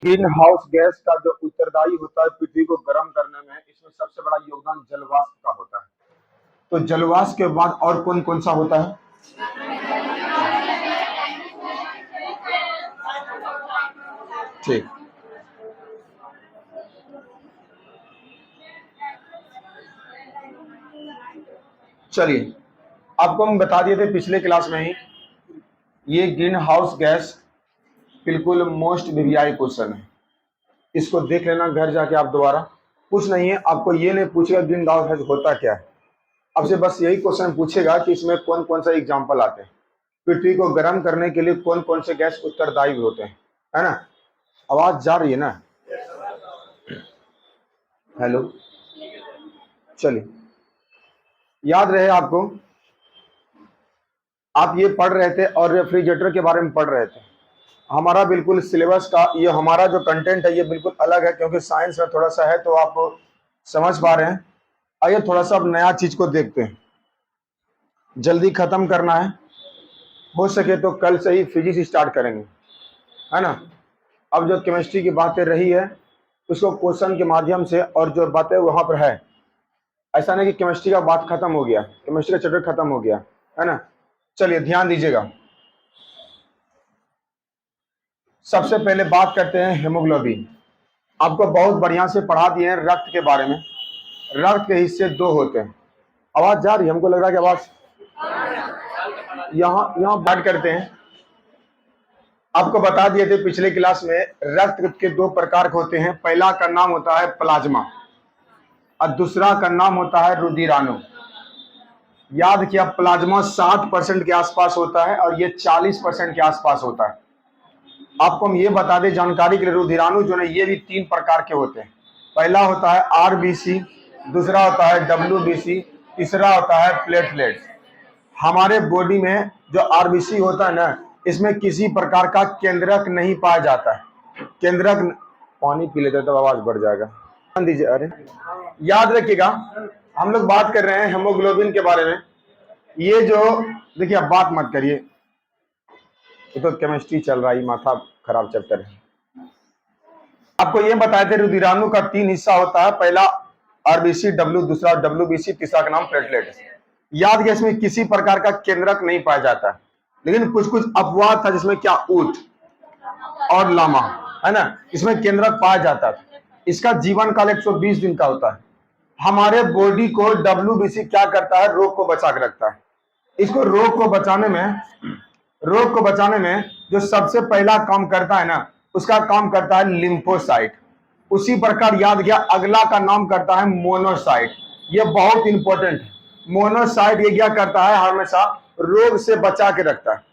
Green house gas का जो उत्तरदायी होता है पृथ्वी को गर्म करने में, इसमें सबसे बड़ा योगदान जलवाष्प का होता है। तो जलवाष्प के बाद और कौन कौन सा होता है? ठीक, चलिए, आपको हम बता दिए थे पिछले क्लास में ही, ये ग्रीन हाउस गैस बिल्कुल मोस्ट वीवीआई क्वेश्चन है। इसको देख लेना घर जाके आप दोबारा। कुछ नहीं है, आपको ये नहीं पूछेगा ग्रीन हाउस गैस होता क्या है, आपसे बस यही क्वेश्चन पूछेगा कि इसमें कौन कौन सा एग्जाम्पल आते हैं, पृथ्वी को गर्म करने के लिए कौन कौन से गैस उत्तरदायी होते हैं, है ना। आवाज जा रही है ना? हेलो, चलिए, याद रहे आपको, आप ये पढ़ रहे थे और रेफ्रिजरेटर के बारे में पढ़ रहे थे। हमारा बिल्कुल सिलेबस का ये हमारा जो कंटेंट है ये बिल्कुल अलग है, क्योंकि साइंस में थोड़ा सा है, तो आप समझ पा रहे हैं। आइए थोड़ा सा अब नया चीज को देखते हैं, जल्दी खत्म करना है, हो सके तो कल से ही फिजिक्स स्टार्ट करेंगे, है ना। अब जो केमिस्ट्री की बातें रही है उसको क्वेश्चन के माध्यम से, और जो बातें वहां पर है, ऐसा नहीं कि केमिस्ट्री का बात खत्म हो गया, केमिस्ट्री का चैप्टर खत्म हो गया, है ना। चलिए ध्यान दीजिएगा, सबसे पहले बात करते हैं हेमोग्लोबिन। आपको बहुत बढ़िया से पढ़ा दिए हैं रक्त के बारे में। रक्त के हिस्से दो होते हैं। आवाज जा रही है? हमको लग रहा है कि आवाज यहाँ यहाँ बात करते हैं। आपको बता दिए थे पिछले क्लास में, रक्त के दो प्रकार के होते हैं। पहला का नाम होता है प्लाज्मा और दूसरा का नाम होता है रुधिराणु। याद किया, प्लाज्मा 60% के आसपास होता है और ये 40% के आसपास होता है। आपको हम ये बता दें जानकारी के लिए, रुधिराणु जो है ये भी तीन प्रकार के होते हैं। पहला होता है आरबीसी, दूसरा होता है डब्ल्यूबीसी, तीसरा होता है प्लेटलेट्स। हमारे बॉडी में जो आरबीसी होता है ना, इसमें किसी प्रकार का केंद्रक नहीं पाया जाता है। केंद्रक, पानी पी लेते तो आवाज बढ़ जाएगा, ध्यान दीजिए। अरे याद रखिएगा, हम लोग बात कर रहे हैं हेमोग्लोबिन के बारे में। ये जो देखिए, अब बात मत करिए, ये तो केमिस्ट्री चल रहा है, माथा खराब चैप्टर है। आपको ये बताए थे रुधिराणु का तीन हिस्सा होता है, पहला आरबीसी, दूसरा डब्ल्यूबीसी, तीसरा का नाम प्लेटलेट। याद किया, इसमें किसी प्रकार का केंद्रक नहीं पाया जाता, लेकिन कुछ कुछ अपवाद था जिसमें क्या ऊंट और लामा, है ना, इसमें केंद्रक पाया जाता था। इसका जीवन काल 120 दिन का होता है। हमारे बॉडी को डब्ल्यूबीसी क्या करता है, रोग को बचा के रखता है। इसको रोग को बचाने में जो सबसे पहला काम करता है ना, उसका काम करता है लिम्फोसाइट। उसी प्रकार याद गया, अगला का नाम करता है मोनोसाइट। ये बहुत इंपॉर्टेंट है। मोनोसाइट ये क्या करता है, हमेशा रोग से बचा के रखता है।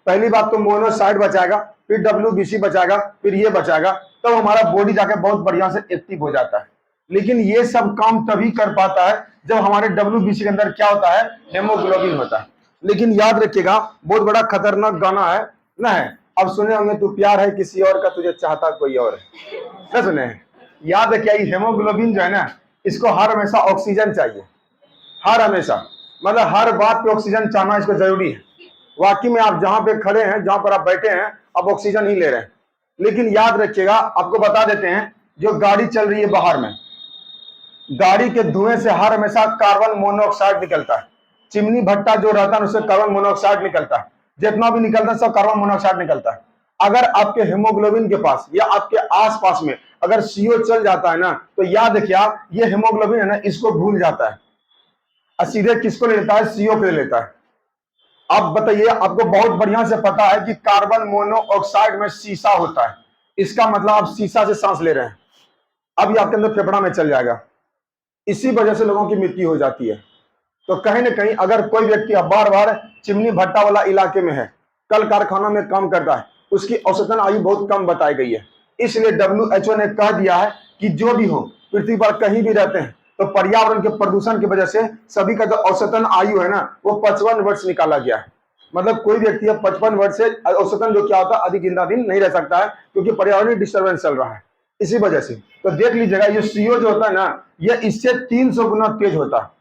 पहली बात तो मोनोसाइट बचाएगा, फिर डब्ल्यूबीसी बचाएगा, फिर ये बचाएगा, तब तो हमारा बॉडी जाके बहुत बढ़िया से एक्टिव हो जाता है। लेकिन ये सब काम तभी कर पाता है जब हमारे डब्ल्यूबीसी के अंदर क्या होता है, हेमोग्लोबिन होता है। लेकिन याद रखिएगा, बहुत बड़ा खतरनाक गाना है ना, है अब सुने होंगे, तू प्यार है किसी और का, तुझे चाहता कोई और है, ना सुने हैं? याद रखिए, हेमोग्लोबिन जो है ना, इसको हर हमेशा ऑक्सीजन चाहिए, हर हमेशा, मतलब हर बात पे ऑक्सीजन चाहना इसको जरूरी है। वाकई में आप जहां पे खड़े हैं, जहां पर आप बैठे हैं, आप ऑक्सीजन ही ले रहे हैं। लेकिन याद रखिएगा, आपको बता देते हैं, जो गाड़ी चल रही है बाहर में, गाड़ी के धुएं से हर हमेशा कार्बन मोनोऑक्साइड निकलता है। चिमनी भट्टा जो रहता है उससे कार्बन मोनोऑक्साइड निकलता है। जितना भी निकलता है सब कार्बन मोनोऑक्साइड निकलता है। अगर आपके हेमोग्लोबिन के पास या आपके आसपास में अगर सीओ चल जाता है ना, तो याद रखिए, ये हेमोग्लोबिन है ना, इसको भूल जाता है और सीधे किसको ले लेता है, सीओ को ले लेता है। आप बताइए, आपको बहुत बढ़िया से पता है कि कार्बन मोनोऑक्साइड में शीशा होता है। इसका मतलब आप शीशा से सांस ले रहे हैं, अब ये आपके अंदर फेफड़ा में चल जाएगा। इसी वजह से लोगों की मृत्यु हो जाती है। तो कहीं ना कहीं अगर कोई व्यक्ति बार बार चिमनी भट्टा वाला इलाके में है, कल कारखाना में काम करता है, उसकी औसतन आयु बहुत कम बताई गई है। इसलिए WHO ने कह दिया है कि जो भी हो, पृथ्वी पर कहीं भी रहते हैं, तो पर्यावरण के प्रदूषण की वजह से सभी का जो औसतन आयु है ना, वो 55 वर्ष निकाला गया है। मतलब कोई व्यक्ति 55 वर्ष से औसतन जो क्या होता है, अधिक जिंदा दिन नहीं रह सकता है, क्योंकि पर्यावरणीय डिस्टर्बेंस चल रहा है इसी वजह से। तो देख लीजिएगा, ये सीओ जो होता है ना, ये इससे 300 गुना तेज होता है।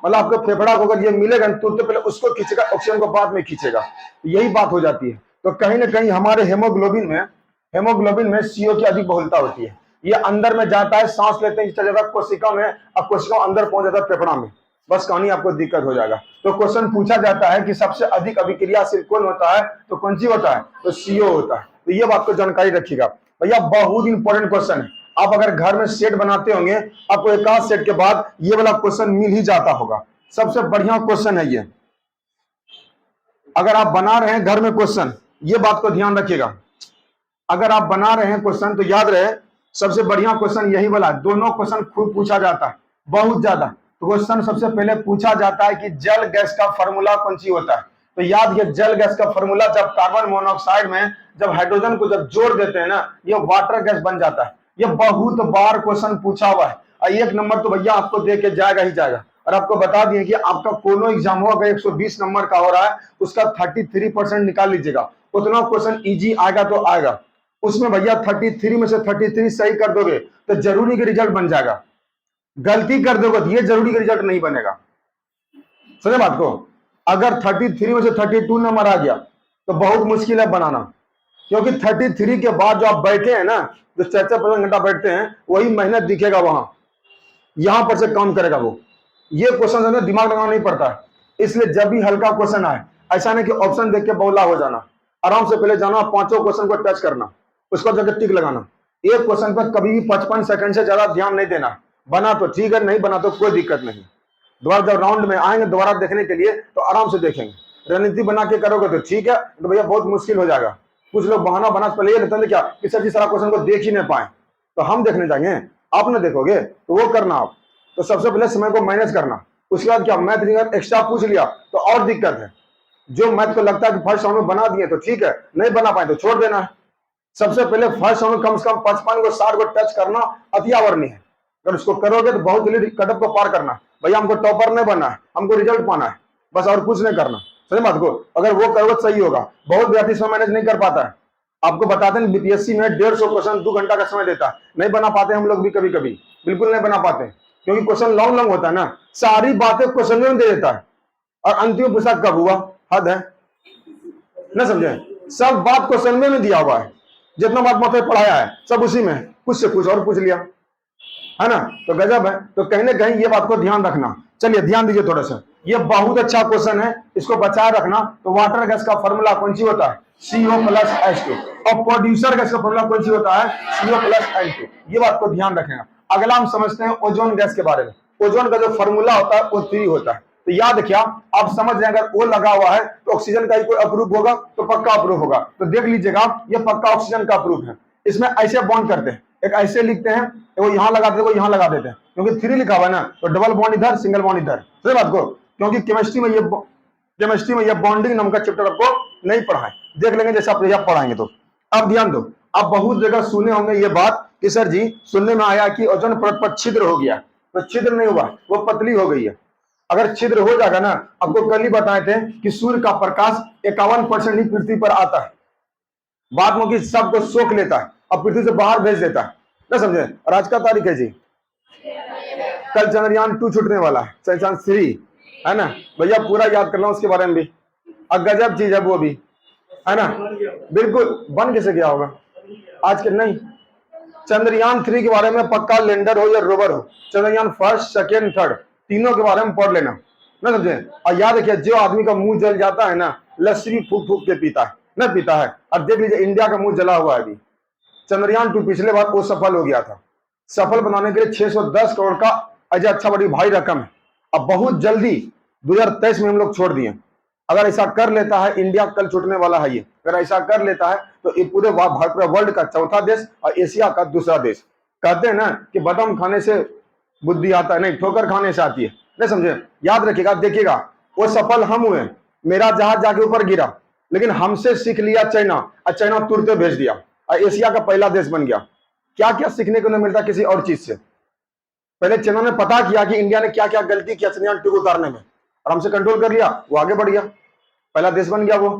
मतलब आपको फेफड़ा को अगर ये मिलेगा तो पहले उसको खींचेगा, ऑक्सीजन को बाद में खींचेगा, यही बात हो जाती है। तो कहीं ना कहीं हमारे हेमोग्लोबिन में हेमोग्लोबिन में CO की अधिक बहुलता होती है। ये अंदर में जाता है, सांस लेते हैं, चला जाता है कोशिका में, अब कोशिका अंदर पहुंच जाता है फेफड़ा में, बस कहानी आपको दिक्कत हो जाएगा। तो क्वेश्चन पूछा जाता है कि सबसे अधिक अभिक्रियाशील कौन होता है, तो कौन सी होता है, तो CO होता है। तो ये बात को जानकारी रखिएगा भैया, बहुत इंपॉर्टेंट क्वेश्चन है। आप अगर घर में सेट बनाते होंगे, आपको एक आध सेट के बाद ये वाला क्वेश्चन मिल ही जाता होगा। सबसे बढ़िया क्वेश्चन है ये। अगर आप बना रहे हैं घर में क्वेश्चन, ये बात को ध्यान रखिएगा, अगर आप बना रहे हैं क्वेश्चन तो याद रहे सबसे बढ़िया क्वेश्चन यही वाला। दोनों क्वेश्चन खूब पूछा जाता है, बहुत ज्यादा। तो क्वेश्चन सबसे पहले पूछा जाता है कि जल गैस का फॉर्मूला कौन सी होता है। तो याद ये जल गैस का फॉर्मूला, जब कार्बन मोनोऑक्साइड में जब हाइड्रोजन को जब जोड़ देते हैं ना, ये वाटर गैस बन जाता है। ये बहुत बार क्वेश्चन पूछा हुआ है, और 1 नंबर तो भैया आपको दे के जाएगा ही जाएगा। और आपको बता दिए कि आपका कोनो एग्जाम हो, अगर 120 नंबर का हो रहा है, उसका 33% निकाल लीजिएगा। उतना क्वेश्चन इजी आएगा तो आएगा। उसमें भैया 33 में से 33 सही कर दोगे तो जरूरी के रिजल्ट बन जाएगा। गलती कर दोगे तो ये जरूरी का रिजल्ट नहीं बनेगा। समझे बात को? अगर 33 में से 32 नंबर आ गया तो बहुत मुश्किल है बनाना, क्योंकि 33 के बाद जो आप बैठे हैं ना, जो 4-5 घंटा बैठते हैं, वही मेहनत दिखेगा वहां, यहां पर से काम करेगा वो। ये क्वेश्चन है ना, दिमाग लगाना नहीं पड़ता है। इसलिए जब भी हल्का क्वेश्चन आए, ऐसा नहीं कि ऑप्शन देख के बौला हो जाना। आराम से पहले जाना, 5 क्वेश्चन को टच करना, उसको जाकर टिक लगाना। एक क्वेश्चन पर कभी भी 55 सेकंड से ज्यादा ध्यान नहीं देना। बना तो ठीक है, नहीं बना तो कोई दिक्कत नहीं। दोबारा जब राउंड में आएंगे दोबारा देखने के लिए तो आराम से देखेंगे। रणनीति बना के करोगे तो ठीक है, तो भैया बहुत मुश्किल हो जाएगा। कुछ लोग बहाना बना पहले ये लेते हैं क्या कि सर जी सारा क्वेश्चन को देख ही नहीं पाए, तो हम देखने जाएंगे, आप ना देखोगे तो वो करना आप। तो सबसे पहले समय को मैनेज करना, उसके बाद क्या मैथ एक्स्ट्रा पूछ लिया तो और दिक्कत है। जो मैथ को लगता है कि फर्स्ट राउंड में बना दिए तो ठीक है, नहीं बना पाए तो छोड़ देना है। सबसे पहले फर्स्ट राउंड में कम से कम 55 को 60 को टच करना अतिआवरणीय है। अगर उसको करोगे तो बहुत जल्दी कटअप को पार करना। भैया हमको टॉपर नहीं बनना है, हमको रिजल्ट पाना है, बस और कुछ नहीं करना। समझे बात को? अगर वो करोगे तो सही होगा। बहुत विद्यार्थी समय मैनेज नहीं कर पाता है। आपको बताते हैं बीपीएससी में 150 क्वेश्चन 2 घंटा का समय देता है, नहीं बना पाते हम लोग भी कभी कभी, बिल्कुल नहीं बना पाते, क्योंकि क्वेश्चन लॉन्ग लॉन्ग होता है ना, सारी बातें क्वेश्चन में दे देता है और अंतिम पूछा कब हुआ, हद है ना। समझे? सब बात क्वेश्चन में दिया हुआ है, जितना बात मतलब पढ़ाया है सब उसी में, कुछ से कुछ और पूछ लिया, है ना। तो गजब है। तो कहीं ना कहीं ये बात को ध्यान रखना। चलिए ध्यान दीजिए थोड़ा सा, ये बहुत अच्छा क्वेश्चन है, इसको बचाए रखना। तो वाटर गैस का फॉर्मूला कौन सी होता है, CO+H2। और प्रोड्यूसर गैस का फॉर्मूला कौन सी होता है, CO+N2। ये बात को ध्यान रखना। अगला हम समझते हैं ओजोन गैस के बारे में। ओजोन का जो फॉर्मूला होता है वो 3 होता है। तो याद क्या, आप समझ जाए, अगर वो लगा हुआ है तो ऑक्सीजन का ही कोई अप्रूव होगा तो पक्का अप्रूव होगा। तो देख लीजिएगा, ये पक्का ऑक्सीजन का अप्रूव है। इसमें ऐसे बॉन्ड करते हैं, एक ऐसे लिखते हैं, वो यहां लगा देते, वो यहां लगा देते हैं, क्योंकि 3 लिखा हुआ है ना, तो डबल बॉन्ड इधर, सिंगल बॉन्ड इधर। सही बात को? क्योंकि केमिस्ट्री में ये बॉन्डिंग नाम का चैप्टर आपको नहीं पढ़ा है, देख लेंगे जैसे आप पढ़ाएंगे तो। अब ध्यान दो, आप बहुत जगह सुने होंगे ये बात कि सर जी सुनने में आया कि ओजोन परत पर छिद्र हो गया। तो छिद्र नहीं हुआ, वो पतली हो गई है। अगर छिद्र हो जाएगा ना, आपको कल ही बताए थे कि सूर्य का प्रकाश 51% ही पृथ्वी पर आता है, बाद में कि सबको सोख लेता है और पृथ्वी से बाहर भेज देता है ना। समझे? और आज का तारीख है जी, कल चंद्रयान 2 छूटने वाला है, चंद्रयान 3, है ना भैया, पूरा याद कर लो उसके बारे में भी। और गजब चीज है वो भी, है ना। बिल्कुल, बन कैसे गया होगा आज के? नहीं, चंद्रयान 3 के बारे में पक्का लैंडर हो या रोवर हो, चंद्रयान 1st, 2nd, 3rd तीनों के बारे में पढ़ लेना ना। समझे? और याद रखिए, जो आदमी का मुंह जल जाता है ना, लस्सी भी फूक फूक के पीता है ना, पीता है। अब देख लीजिए, इंडिया का मुंह जला हुआ है अभी। चंद्रयान 2 पिछले बार वो सफल हो गया था। सफल बनाने के लिए 610 करोड़ का अजय अच्छा बड़ी भारी रकम है। अब बहुत जल्दी 2023 में हम लोग छोड़ दिए। अगर ऐसा कर लेता है इंडिया, कल छूटने वाला है ये, अगर ऐसा कर लेता है तो ये पूरे वर्ल्ड का 4था देश और एशिया का 2रा देश। कहते हैं ना कि बादाम खाने से बुद्धि आता है, नहीं, ठोकर खाने से आती है। नहीं समझे? याद रखिएगा, देखिएगा, वो सफल हम हुए, मेरा जहाज जाके ऊपर गिरा, लेकिन हमसे सीख लिया चाइना, और चाइना तुरंत भेज दिया और एशिया का पहला देश बन गया। क्या क्या सीखने को नहीं मिलता किसी और चीज से। पहले चाइना ने पता किया कि इंडिया ने क्या क्या गलती किया चंद्रयान 2 को उतारने में, और हमसे कंट्रोल कर लिया, वो आगे बढ़ गया, पहला देश बन गया वो,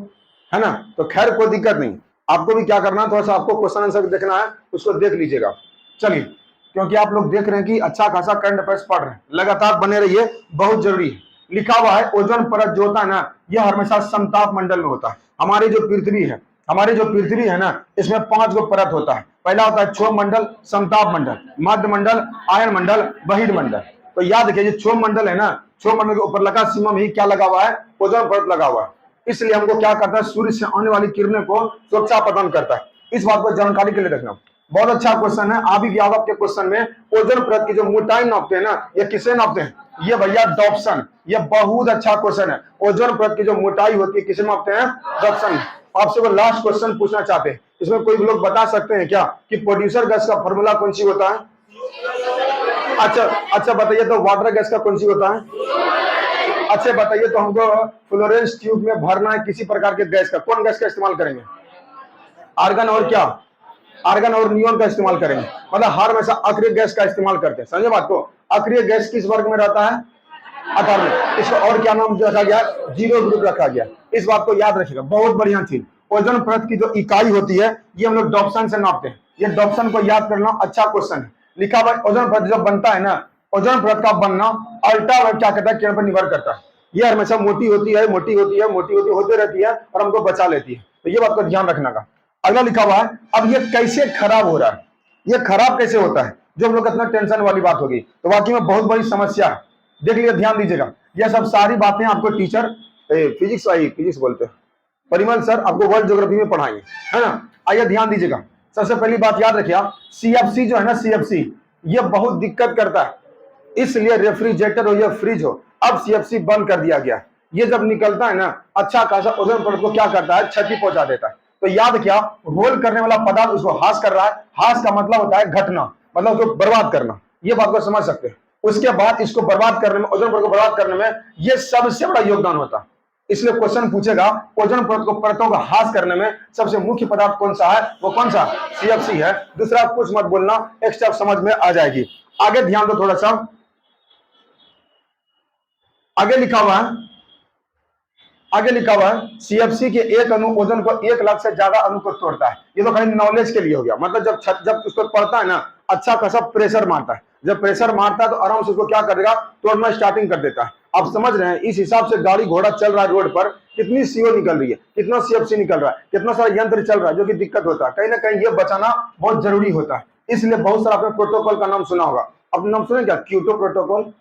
है ना। तो खैर कोई दिक्कत नहीं, आपको भी क्या करना है, थोड़ा सा आपको क्वेश्चन आंसर देखना है, उसको देख लीजिएगा। चलिए, क्योंकि आप लोग देख रहे हैं कि अच्छा खासा करंट अफेयर्स पढ़ रहे हैं, लगातार बने रहिए, बहुत जरूरी है। लिखा हुआ है ओजोन परत जो होता है ना, यह हमेशा समताप मंडल में होता है। हमारी जो पृथ्वी है, हमारी जो पृथ्वी है ना, इसमें 5 गो परत होता है। पहला होता है क्षोभ मंडल, समताप मंडल, मध्य मंडल, आयन मंडल, बहिर्मंडल मंडल। तो याद रखिए, जो क्षोभ मंडल है ना, क्षोभ मंडल के ऊपर लगा सीमा में ही क्या लगा हुआ है, ओजोन परत लगा हुआ है। इसलिए हमको क्या करता है, सूर्य से आने वाली किरणों को सुरक्षा प्रदान करता है। इस बात को जानकारी के लिए रखना। बहुत अच्छा क्वेश्चन है, आप भी याद आपके क्वेश्चन में ओजोन परत की जो मोटाई नापते हैं ना, ये किसे नापते हैं, ये भैया डॉप्सन। ये बहुत अच्छा क्वेश्चन है। ओजोन परत की जो मोटाई होती है किसे नापते हैं, डॉप्सन। आपसे वो लास्ट क्वेश्चन पूछना चाहते हैं, इसमें कोई लोग बता सकते हैं क्या कि प्रोड्यूसर गैस का फॉर्मूला कौन सी होता है? अच्छा बताइए तो वाटर गैस का कौन सी होता है? अच्छा बताइए तो हमको फ्लोरेंस ट्यूब में भरना है किसी प्रकार के गैस का, कौन गैस का इस्तेमाल करेंगे? आर्गन और क्या, आर्गन और नियोन का इस्तेमाल करेंगे। मतलब हर हमेशा अक्रिय गैस का इस्तेमाल करते हैं, समझे बात को। अक्रिय गैस किस वर्ग में रहता है? अतर्क। इसको और क्या नाम रखा गया? जीरो ग्रुप रखा गया। इस बात को याद रखिएगा, बहुत बढ़िया चीज। ओजोन परत की जो इकाई होती है ये हम लोग डॉप्सन से नापते हैं। ये डॉप्सन को याद करना अच्छा क्वेश्चन है। लिखा हुआ ओजोन परत जब बनता है ना, ओजोन परत का बनना अल्ट्रावायलेट क्या कहता है, किरण पर निर्भर करता है। ये हमेशा मोटी होती है, मोटी होती है, मोटी होती होती रहती है और हमको बचा लेती है। तो ये बात का ध्यान रखना का। अगला लिखा हुआ है, अब ये कैसे खराब हो रहा है, ये खराब कैसे होता है, जो हम लोग इतना टेंशन वाली बात होगी। तो वाकई में बहुत बड़ी समस्या है। देख लीजिए, ध्यान दीजिएगा। यह सब सारी बातें आपको टीचर फिजिक्स बोलते हैं, परिमल सर आपको वर्ल्ड ज्योग्राफी में पढ़ाएंगे, है ना। आइए ध्यान दीजिएगा। सबसे पहली बात याद रखिए, सीएफसी जो है ना, सीएफसी ये बहुत दिक्कत करता है। इसलिए रेफ्रिजरेटर हो या फ्रिज हो, अब सीएफसी बंद कर दिया गया। ये जब निकलता है ना, अच्छा खासा ओजोन परत को क्या करता है, क्षति पहुंचा देता है। तो याद क्या, होल करने वाला पदार्थ उसको हास कर रहा है। हास का मतलब होता है घटना, मतलब उसको बर्बाद करना। ये बात को समझ सकते हैं। उसके बाद इसको बर्बाद करने में, ओजोन परत को बर्बाद करने में ये सबसे बड़ा योगदान होता है। इसलिए क्वेश्चन पूछेगा, ओजोन परत को, परतों का हास करने में सबसे मुख्य पदार्थ कौन सा है, वो कौन सा, सीएफसी है। दूसरा कुछ मत बोलना, एक स्टेप समझ में आ जाएगी। आगे ध्यान दो थोड़ा सा, आगे लिखा हुआ है, आगे लिखा हुआ है, सीएफसी के एक अणु ओजोन को 1 लाख से ज्यादा अणु को तोड़ता है। ये तो खाली नॉलेज के लिए हो गया। मतलब जब उसको पढ़ता है ना, अच्छा खासा प्रेशर मारता है। जब प्रेशर मारता है तो आराम से उसको क्या करेगा, तोड़ना स्टार्टिंग कर देता है। आप समझ रहे हैं, इस हिसाब से गाड़ी घोड़ा चल रहा है रोड पर, कितनी सीओ निकल रही है, कितना सीएफसी निकल रहा है, कितना सारा यंत्र चल रहा है, जो कि दिक्कत होता है। कहीं ना कहीं ये बचाना बहुत जरूरी होता है। इसलिए बहुत सारा आपने प्रोटोकॉल का नाम सुना होगा। आपने नाम सुना क्या, क्योटो प्रोटोकॉल,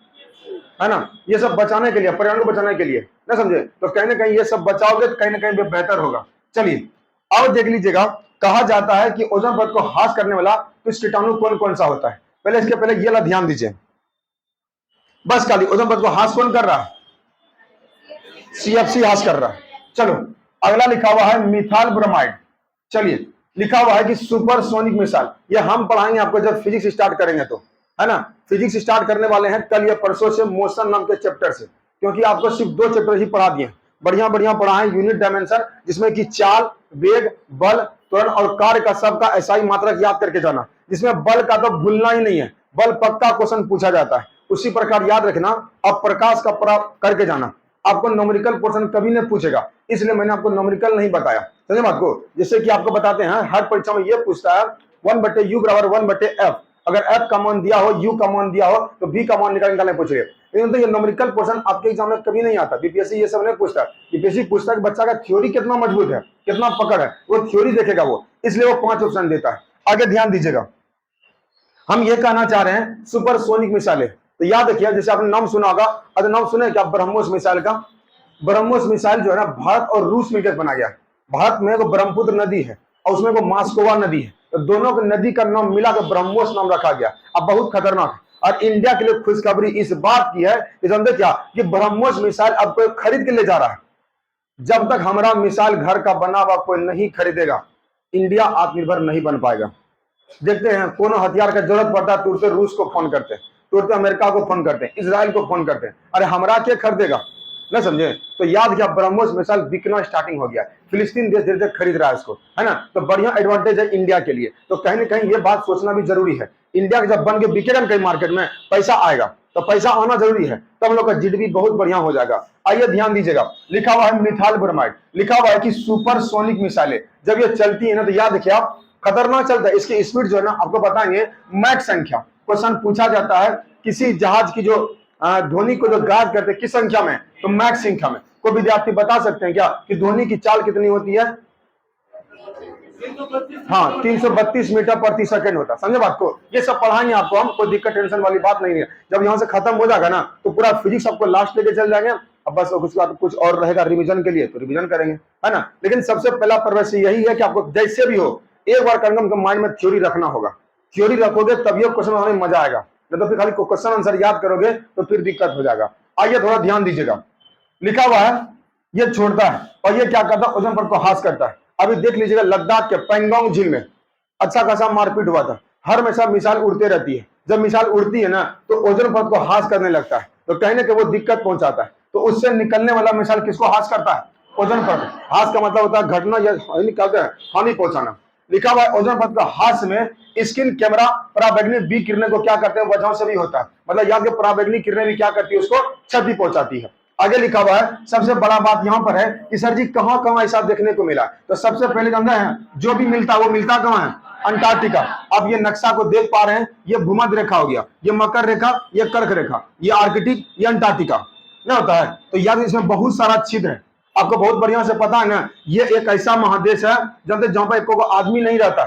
है ना। ये सब बचाने के लिए, पर्यावरण को बचाने के लिए, ना समझे। तो कहीं ना कहीं ये सब बचाओगे तो कहीं ना कहीं बेहतर होगा। चलिए अब देख लीजिएगा, कहा जाता है कि ओजोन परत को हास करने वाला कुछ कीटाणु कौन कौन सा होता है। पहले इसके पहले ये ला ध्यान दीजिए, बस खाली ओजोन परत को हास कौन कर रहा है, सीएफसी हास कर रहा है। चलो अगला लिखा हुआ है मिथाइल ब्रोमाइड। चलिए लिखा हुआ है कि सुपरसोनिक मिसाइल, ये हम पढ़ाएंगे आपको जब फिजिक्स स्टार्ट करेंगे तो, है ना। फिजिक्स स्टार्ट करने वाले हैं कल या परसों से, मोशन नाम के चैप्टर से। क्योंकि आपको सिर्फ 2 चैप्टर ही पढ़ा दिए, बढ़िया बढ़िया पढ़ाए। यूनिट डायमेंशन, जिसमें कि चाल, वेग, बल, त्वरण और कार्य का सबका ऐसा ही मात्रक याद करके जाना, जिसमें बल का तो भूलना ही नहीं है। बल पक्का क्वेश्चन पूछा जाता है। उसी प्रकार याद रखना, अब प्रकाश का करके जाना। आपको न्यूमेरिकल पोर्शन कभी नहीं पूछेगा, इसलिए मैंने आपको न्यूमेरिकल नहीं बताया, समझे बात को। जैसे कि आपको बताते हैं, हर परीक्षा में ये पूछता है 1/u बराबर 1/f। अगर f का मान दिया हो, u का मान दिया हो, तो v का मान निकालने पूछेगा। लेकिन तो ये न्यूमेरिकल पोर्शन आपके एग्जाम में कभी नहीं आता। बीपीएससी ये सब नहीं पूछता। बीपीएससी पूछता है कि बच्चा का थ्योरी कितना मजबूत है, कितना पकड़ है, वो थ्योरी देखेगा वो, इसलिए वो 5 ऑप्शन देता है। आगे ध्यान दीजिएगा, हम ये कहना चाह रहे हैं सुपरसोनिक मिसाइलें। तो याद रखिए, जैसे आपने नाम सुना होगा, अगर नाम सुने क्या ब्रह्मोस मिसाइल का। ब्रह्मोस मिसाइल जो है ना, भारत और रूस मिलकर बना गया। भारत में वो ब्रह्मपुत्र नदी है और उसमें वो मास्कोवा नदी है, तो दोनों की नदी का नाम मिलाकर ब्रह्मोस नाम रखा गया। अब बहुत खतरनाक है। और इंडिया के लिए खुशखबरी इस बात की है कि जानते क्या, कि ब्रह्मोस मिसाइल अब कोई खरीद के ले जा रहा है। जब तक हमारा मिसाइल घर का बना हुआ कोई नहीं खरीदेगा, इंडिया आत्मनिर्भर नहीं बन पाएगा। देखते हैं, कोनो हथियार का जरूरत पड़ता है तुरंत रूस को फोन करते हैं, तुरंत अमेरिका को फोन करते हैं, इजराइल को फोन करते हैं। अरे हमारा क्या खरीदेगा, ना समझे। तो याद किया, ब्रह्मोस मिसाइल बिकना स्टार्टिंग हो गया। फिलिस्तीन देश धीरे धीरे खरीद रहा है इसको, है ना। तो बढ़िया एडवांटेज है इंडिया के लिए। तो कहीं ना कहीं ये बात सोचना भी जरूरी है। इंडिया जब बन के बिकेगा कहीं मार्केट में, पैसा आएगा, तो पैसा आना जरूरी है, तब हम लोग का जीडीपी बहुत बढ़िया हो जाएगा। आइए ध्यान दीजिएगा, लिखा हुआ है मिथाइल ब्रोमाइड। लिखा हुआ है कि सुपरसोनिक मिसाइलें जब ये चलती है ना, तो याद रखिए आप, खतरनाक चलता है। इसकी स्पीड जो है ना, आपको बताएंगे मैक संख्या। क्वेश्चन पूछा जाता है किसी जहाज की जो ध्वनि को जो गायब करते किस संख्या में, तो मैक संख्या में। कोई विद्यार्थी बता सकते हैं क्या कि ध्वनि की चाल कितनी होती है? हाँ 332 मीटर प्रति सेकंड होता है, समझे बात को। ये सब पढ़ाएंगे आपको हम, कोई दिक्कत टेंशन वाली बात नहीं है। जब यहाँ से खत्म हो जाएगा ना तो पूरा फिजिक्स आपको लास्ट लेके चल जाएंगे। अब बस उसके बाद कुछ और रहेगा रिवीजन के लिए तो रिवीजन करेंगे, है ना। लेकिन सबसे पहला पर्पस यही है कि आपको जैसे भी हो एक बार करके माइंड में थ्योरी रखना होगा। थ्योरी रखोगे तभी क्वेश्चन बनाने में मजा आएगा, नहीं तो फिर खाली क्वेश्चन आंसर याद करोगे तो फिर दिक्कत हो जाएगा। आइए थोड़ा ध्यान दीजिएगा, लिखा हुआ है ये छोड़ता है और ये क्या करता है, ओजोन परत को हास करता है। अभी देख लीजिएगा लद्दाख के पैंगोंग झील में अच्छा खासा मारपीट हुआ था। हर हमेशा मिसाइल उड़ते रहती है, जब मिसाइल उड़ती है ना तो ओजोन परत को हास करने लगता है, तो कहीं ना कहीं वो दिक्कत पहुंचाता है। तो उससे निकलने वाला मिसाइल किसको हास करता है, ओजोन परत। हास का मतलब होता है घटना या हानि पहुंचाना। लिखा हुआ है ओजोन परत का हास में स्किन कैमरा पराबैंगनी बी किरणें को क्या करते हैं, वजहों से भी होता है। मतलब याद के पराबैंगनी किरणें भी क्या करती है, उसको क्षति पहुंचाती है। आगे लिखा हुआ है सबसे बड़ा बात यहां पर है कि सर जी कहां कहां ऐसा देखने को मिला। तो सबसे पहले जानते हैं जो भी मिलता है वो मिलता कहां है, अंटार्कटिका। आप ये नक्शा को देख पा रहे हैं, ये भूमध्य रेखा हो गया, ये मकर रेखा, ये कर्क रेखा, ये आर्कटिक, ये अंटार्कटिका ना होता है। तो याद इसमें बहुत सारा छिद्र है, आपको बहुत बढ़िया से पता है ना। ये एक ऐसा महादेश है जहां पर एक आदमी नहीं रहता।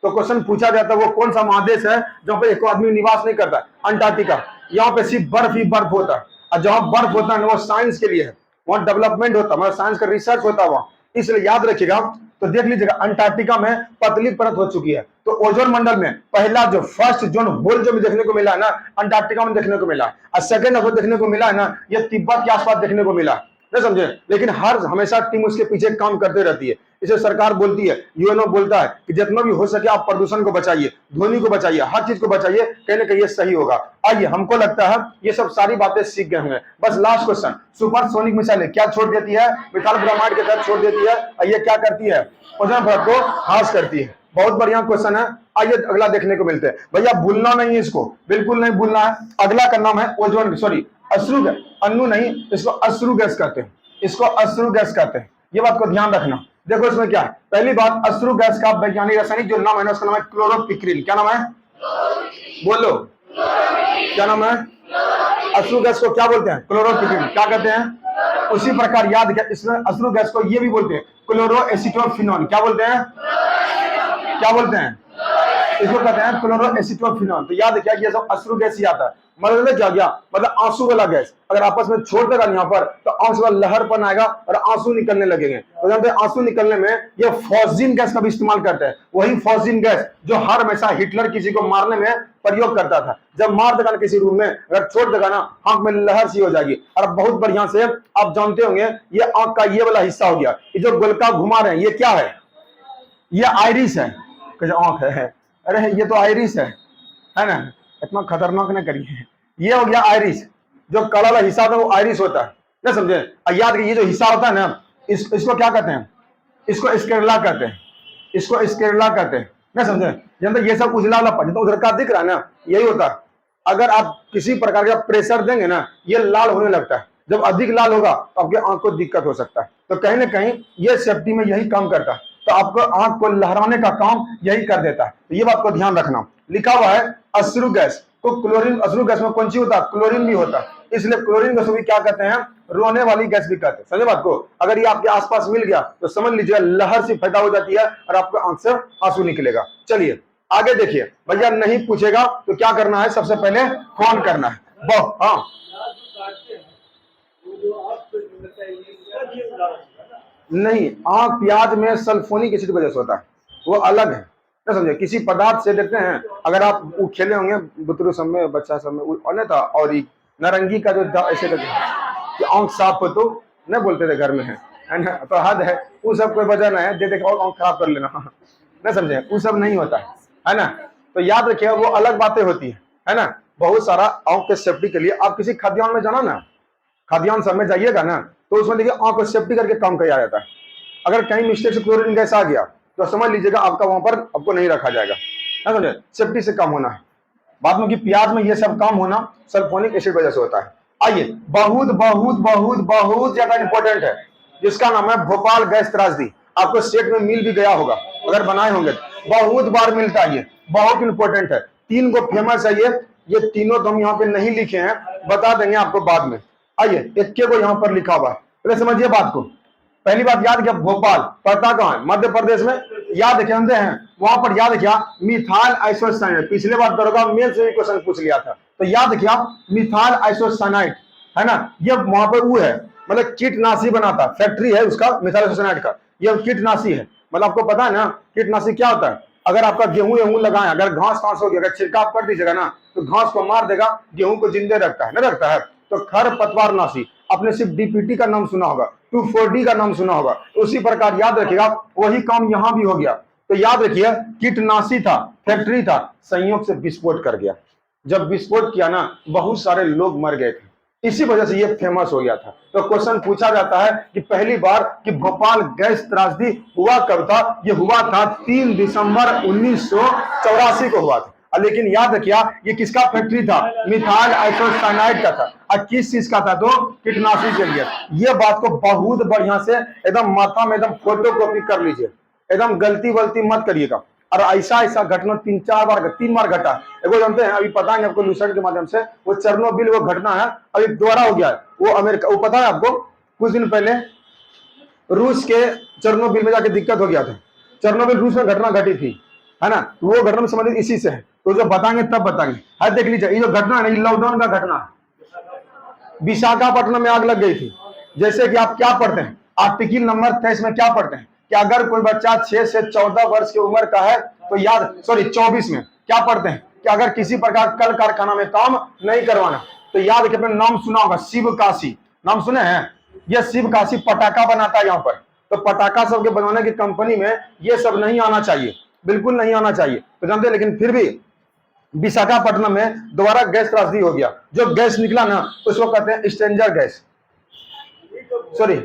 तो क्वेश्चन पूछा जाता है वो कौन सा महादेश है जहां पर एक आदमी निवास नहीं करता, अंटार्कटिका। यहाँ पे सिर्फ बर्फ ही बर्फ होता है, और जहां बर्फ होता है वो साइंस के लिए है, वहां डेवलपमेंट होता है, मतलब साइंस का रिसर्च होता है वहां, इसलिए याद रखिएगा। तो देख लीजिएगा अंटार्कटिका में पतली परत हो चुकी है। तो ओजोन मंडल में पहला जो फर्स्ट जोन होल जो भी देखने को मिला है ना, अंटार्कटिका में देखने को मिला है। और सेकंड जो देखने को मिला है ना, ये तिब्बत के आसपास देखने को मिला है, नहीं समझे। लेकिन हर हमेशा टीम उसके पीछे काम करते रहती है। इसे सरकार बोलती है, यूएनओ बोलता है कि जितना भी हो सके आप प्रदूषण को बचाइए, ध्वनि को बचाइए, हर चीज को बचाइए, कहीं ना कहीं ये सही होगा। आइए हमको लगता है ये सब सारी बातें सीख गए होंगे। बस लास्ट क्वेश्चन, सुपरसोनिक मिसाइलें क्या छोड़ देती है, मिसाइल ब्रह्मांड के तहत छोड़ देती है, और ये क्या करती है, ओजोन परत को ह्रास करती है। बहुत बढ़िया क्वेश्चन है। आइए अगला देखने को मिलते हैं। भैया भूलना नहीं है, इसको बिल्कुल नहीं भूलना है। अगला का नाम है ओजोन, सॉरी अश्रु गैस, अन्नू नहीं, इसको अश्रु गैस कहते हैं, इसको अश्रु गैस कहते हैं। ये बात को ध्यान रखना। देखो इसमें क्या है, पहली बात अश्रु गैस का वैज्ञानिक रासायनिक जो नाम है उसका नाम है क्लोरोपिक्रिन। क्या नाम है, बोलो क्या नाम है। अश्रु गैस को क्या बोलते हैं, क्लोरोपिक्रिन। क्या कहते हैं, उसी प्रकार याद किया इसमें अश्रु गैस को ये भी बोलते हैं क्लोरोएसिटोफिनॉन। क्या बोलते हैं, क्या बोलते हैं, इसको कहते हैं क्लोरोएसिटोफिनॉन। तो याद किया ये सब अश्रु गैस ही आता है। मतलब क्या गया, मतलब आंसू वाला गैस अगर आपस में छोड़ देगा यहाँ पर तो आंसू वाला लहरपन आएगा और आंसू निकलने लगेंगे। तो जानते हैं आंसू निकलने में ये फॉस्जिन गैस का भी इस्तेमाल करते हैं। वही फॉस्जिन गैस जो हर हमेशा हिटलर किसी को मारने में प्रयोग करता था। जब मार देगा ना किसी रूम में, अगर छोड़ देगा ना आंख में लहर सी हो जाएगी। और बहुत बढ़िया से आप जानते होंगे ये आंख का ये वाला हिस्सा हो गया, ये जो गोलका घुमा रहे हैं ये क्या है, ये आइरिस है। आंख है, अरे ये तो आइरिस है ना, इतना खतरनाक ना करिए। ये हो गया आइरिस, जो काला वाला हिस्सा होता है वो आइरिस होता है, ना समझे। याद ये जो हिस्सा होता है ना इसको क्या कहते हैं, इसको स्केरला कहते हैं, इसको स्केरला कहते हैं, ना समझे। जानते ये सब उजला वाला जितना उधर का दिख रहा है ना यही होता है। अगर आप किसी प्रकार का प्रेशर देंगे ना ये लाल होने लगता है, जब अधिक लाल होगा तो आपके आंख को दिक्कत हो सकता है। तो कहीं ना कहीं ये सेफ्टी में यही काम करता है, तो आपको आंख को लहराने का काम यही कर देता है। तो ये बात को ध्यान रखना। लिखा हुआ है अश्रु गैस को क्लोरीन, अश्रु गैस में कौन सी होता है, क्लोरीन भी होता है, इसलिए क्लोरीन गैस को भी क्या कहते हैं, रोने वाली गैस भी कहते हैं। समझे बात को। अगर ये आपके आसपास मिल गया तो समझ लीजिए लहर से पैदा हो जाती है और आपको आंख से आंसू निकलेगा। चलिए आगे देखिए, भैया नहीं पूछेगा तो क्या करना है, सबसे पहले फोन करना है। हाँ नहीं, आंख प्याज में सल्फोनिक एसिड की वजह से होता है, वो अलग है, ना समझे। किसी पदार्थ से देखते हैं, अगर आप वो खेले होंगे बुतरू सब में, बच्चा सब में और नहीं था, और नारंगी का जो ऐसे करके कि आंख साफ हो तो नहीं बोलते थे घर में है ना, तो हद है। वो सब कोई वजह नहीं है, दे और आंख खराब कर लेना, ना समझे, वो सब नहीं होता है ना। तो याद रखिएगा वो अलग बातें होती है ना। बहुत सारा आंख के सेफ्टी के लिए आप किसी खाद्यान्न में जाना ना, खाद्यान्न सब में जाइएगा ना तो उसमें देखिए आंख को सेफ्टी करके काम किया जाता है। अगर कहीं मिस्टेक से क्लोरीन गैस आ गया तो समझ लीजिएगा आपका वहां पर आपको नहीं रखा जाएगा, ना समझे। सेफ्टी से काम होना है। बाद में कि प्याज में ये सब काम होना सल्फोनिक एसिड वजह से होता है। आइए बहुत बहुत बहुत बहुत ज्यादा इंपॉर्टेंट है, जिसका नाम है भोपाल गैस त्रासदी। आपको स्टेट में मिल भी गया होगा, अगर बनाए होंगे बहुत बार मिलता है, ये बहुत इंपॉर्टेंट है। 3 को फेमस है ये तीनों तो हम यहाँ पे नहीं लिखे हैं, बता देंगे आपको बाद में। आइए एक को यहाँ पर लिखा हुआ है, पहले समझिए बात को। पहली बात याद किया, भोपाल पड़ता कहाँ है? मध्य प्रदेश में। याद जानते हैं वहां पर, याद किया मिथाइल आइसोसाइनाइड। पिछले बार दरोगा मेल से भी क्वेश्चन पूछ लिया था, तो याद किया मिथाइल आइसोसाइनाइड है ना, ये वहां पर वो है, मतलब कीटनाशी बनाता, फैक्ट्री है उसका मिथाइल आइसोसाइनाइड का, ये कीटनाशी है। मतलब आपको पता है ना कीटनाशी क्या होता है? अगर आपका गेहूं लगाए, अगर घास हो गया, अगर छिड़काव कर दीजिएगा ना तो घास को मार देगा, गेहूं को जिंदे रखता है ना, रखता है। तो खरपतवार नाशी, आपने सिर्फ डीपीटी का नाम सुना होगा, 2,4-D का नाम सुना होगा, उसी प्रकार याद रखिएगा वही काम यहां भी हो गया। तो याद रखिए कीटनाशी था, फैक्ट्री था, संयोग से विस्फोट कर गया। जब विस्फोट किया ना बहुत सारे लोग मर गए थे, इसी वजह से ये फेमस हो गया था। तो क्वेश्चन पूछा जाता है कि पहली बार कि भोपाल गैस त्रासदी हुआ कब था? ये हुआ था 3 दिसंबर 1984 को हुआ था। लेकिन याद रखिए ये किसका फैक्ट्री था? मिथाइल आइसोसाइनाइड का था। और किस चीज का था? तो कीटनाशी के लिए। ये बात को बहुत बढ़िया से एकदम माथा में एकदम फोटो कॉपी कर लीजिए, एकदम गलती वलती मत करिएगा। और ऐसा घटना 3 बार घटा। एगो जानते हैं, अभी पता है आपको लूसेंट के माध्यम से, वो चेरनोबिल वो घटना है, अभी दोबारा हो गया है। वो अमेरिका, वो पता है आपको, कुछ दिन पहले रूस के चेरनोबिल में जाके दिक्कत हो गया था। चेरनोबिल रूस में घटना घटी थी, है ना, वो घटना में संबंधित इसी से है। तो जब बताएंगे तब बताएंगे। है देख लीजिए, ये जो घटना है लॉकडाउन का घटना है, विशाखापट्टनम में आग लग गई थी। जैसे कि आप क्या पढ़ते हैं आर्टिकल नंबर 23 में, क्या पढ़ते हैं कि अगर कोई बच्चा 6 से 14 वर्ष की उम्र का है तो याद, सॉरी 24 में क्या पढ़ते हैं कि अगर किसी प्रकार कल कारखाना में काम नहीं करवाना, तो याद कि अपने नाम सुना होगा, शिव काशी, नाम सुने हैं? यह शिव काशी पटाखा बनाता है यहाँ पर। तो पटाखा सबके बनाने की कंपनी में ये सब नहीं आना चाहिए, बिल्कुल नहीं आना चाहिए, तो जानते, लेकिन फिर भी विशाखापट्टनम में दोबारा गैस त्रासदी हो गया। जो गैस निकला ना उसको कहते हैं stranger gas, sorry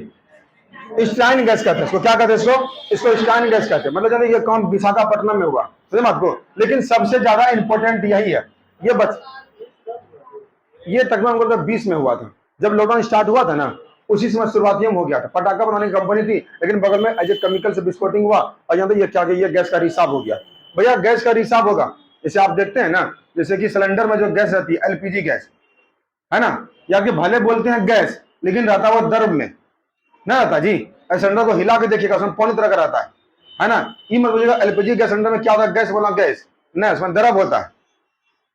stein gas कहते हैं इसको। क्या कहते हैं इसको स्टाइन गैस कहते हैं। मतलब जाने ये काम विशाखापट्टनम में हुआ, समझे बात को। लेकिन सबसे ज्यादा इंपॉर्टेंट यही है, ये तकरीबन 20 में हुआ था, जब लॉकडाउन स्टार्ट हुआ था ना, उसी समय शुरुआती में हो गया था। पटाखा बनाने की कंपनी थी, लेकिन बगल में एज केमिकल से विस्फोटिंग हुआ, और यहाँ ये क्या ये गैस का रिसाव हो गया। भैया गैस का रिसाव होगा, जैसे आप देखते हैं ना, जैसे कि सिलेंडर में जो गैस रहती है एलपीजी गैस, है ना, या कि भले बोलते हैं गैस, लेकिन रहता वो द्रव में ना रहता जी। सिलेंडर को हिला के देखिएगा, उसमें पानी तरह का रहता है ना। ये मत बोलिएगा एलपीजी गैस सिलेंडर में क्या होता है, गैस बोला गैस नहीं, उसमें द्रव होता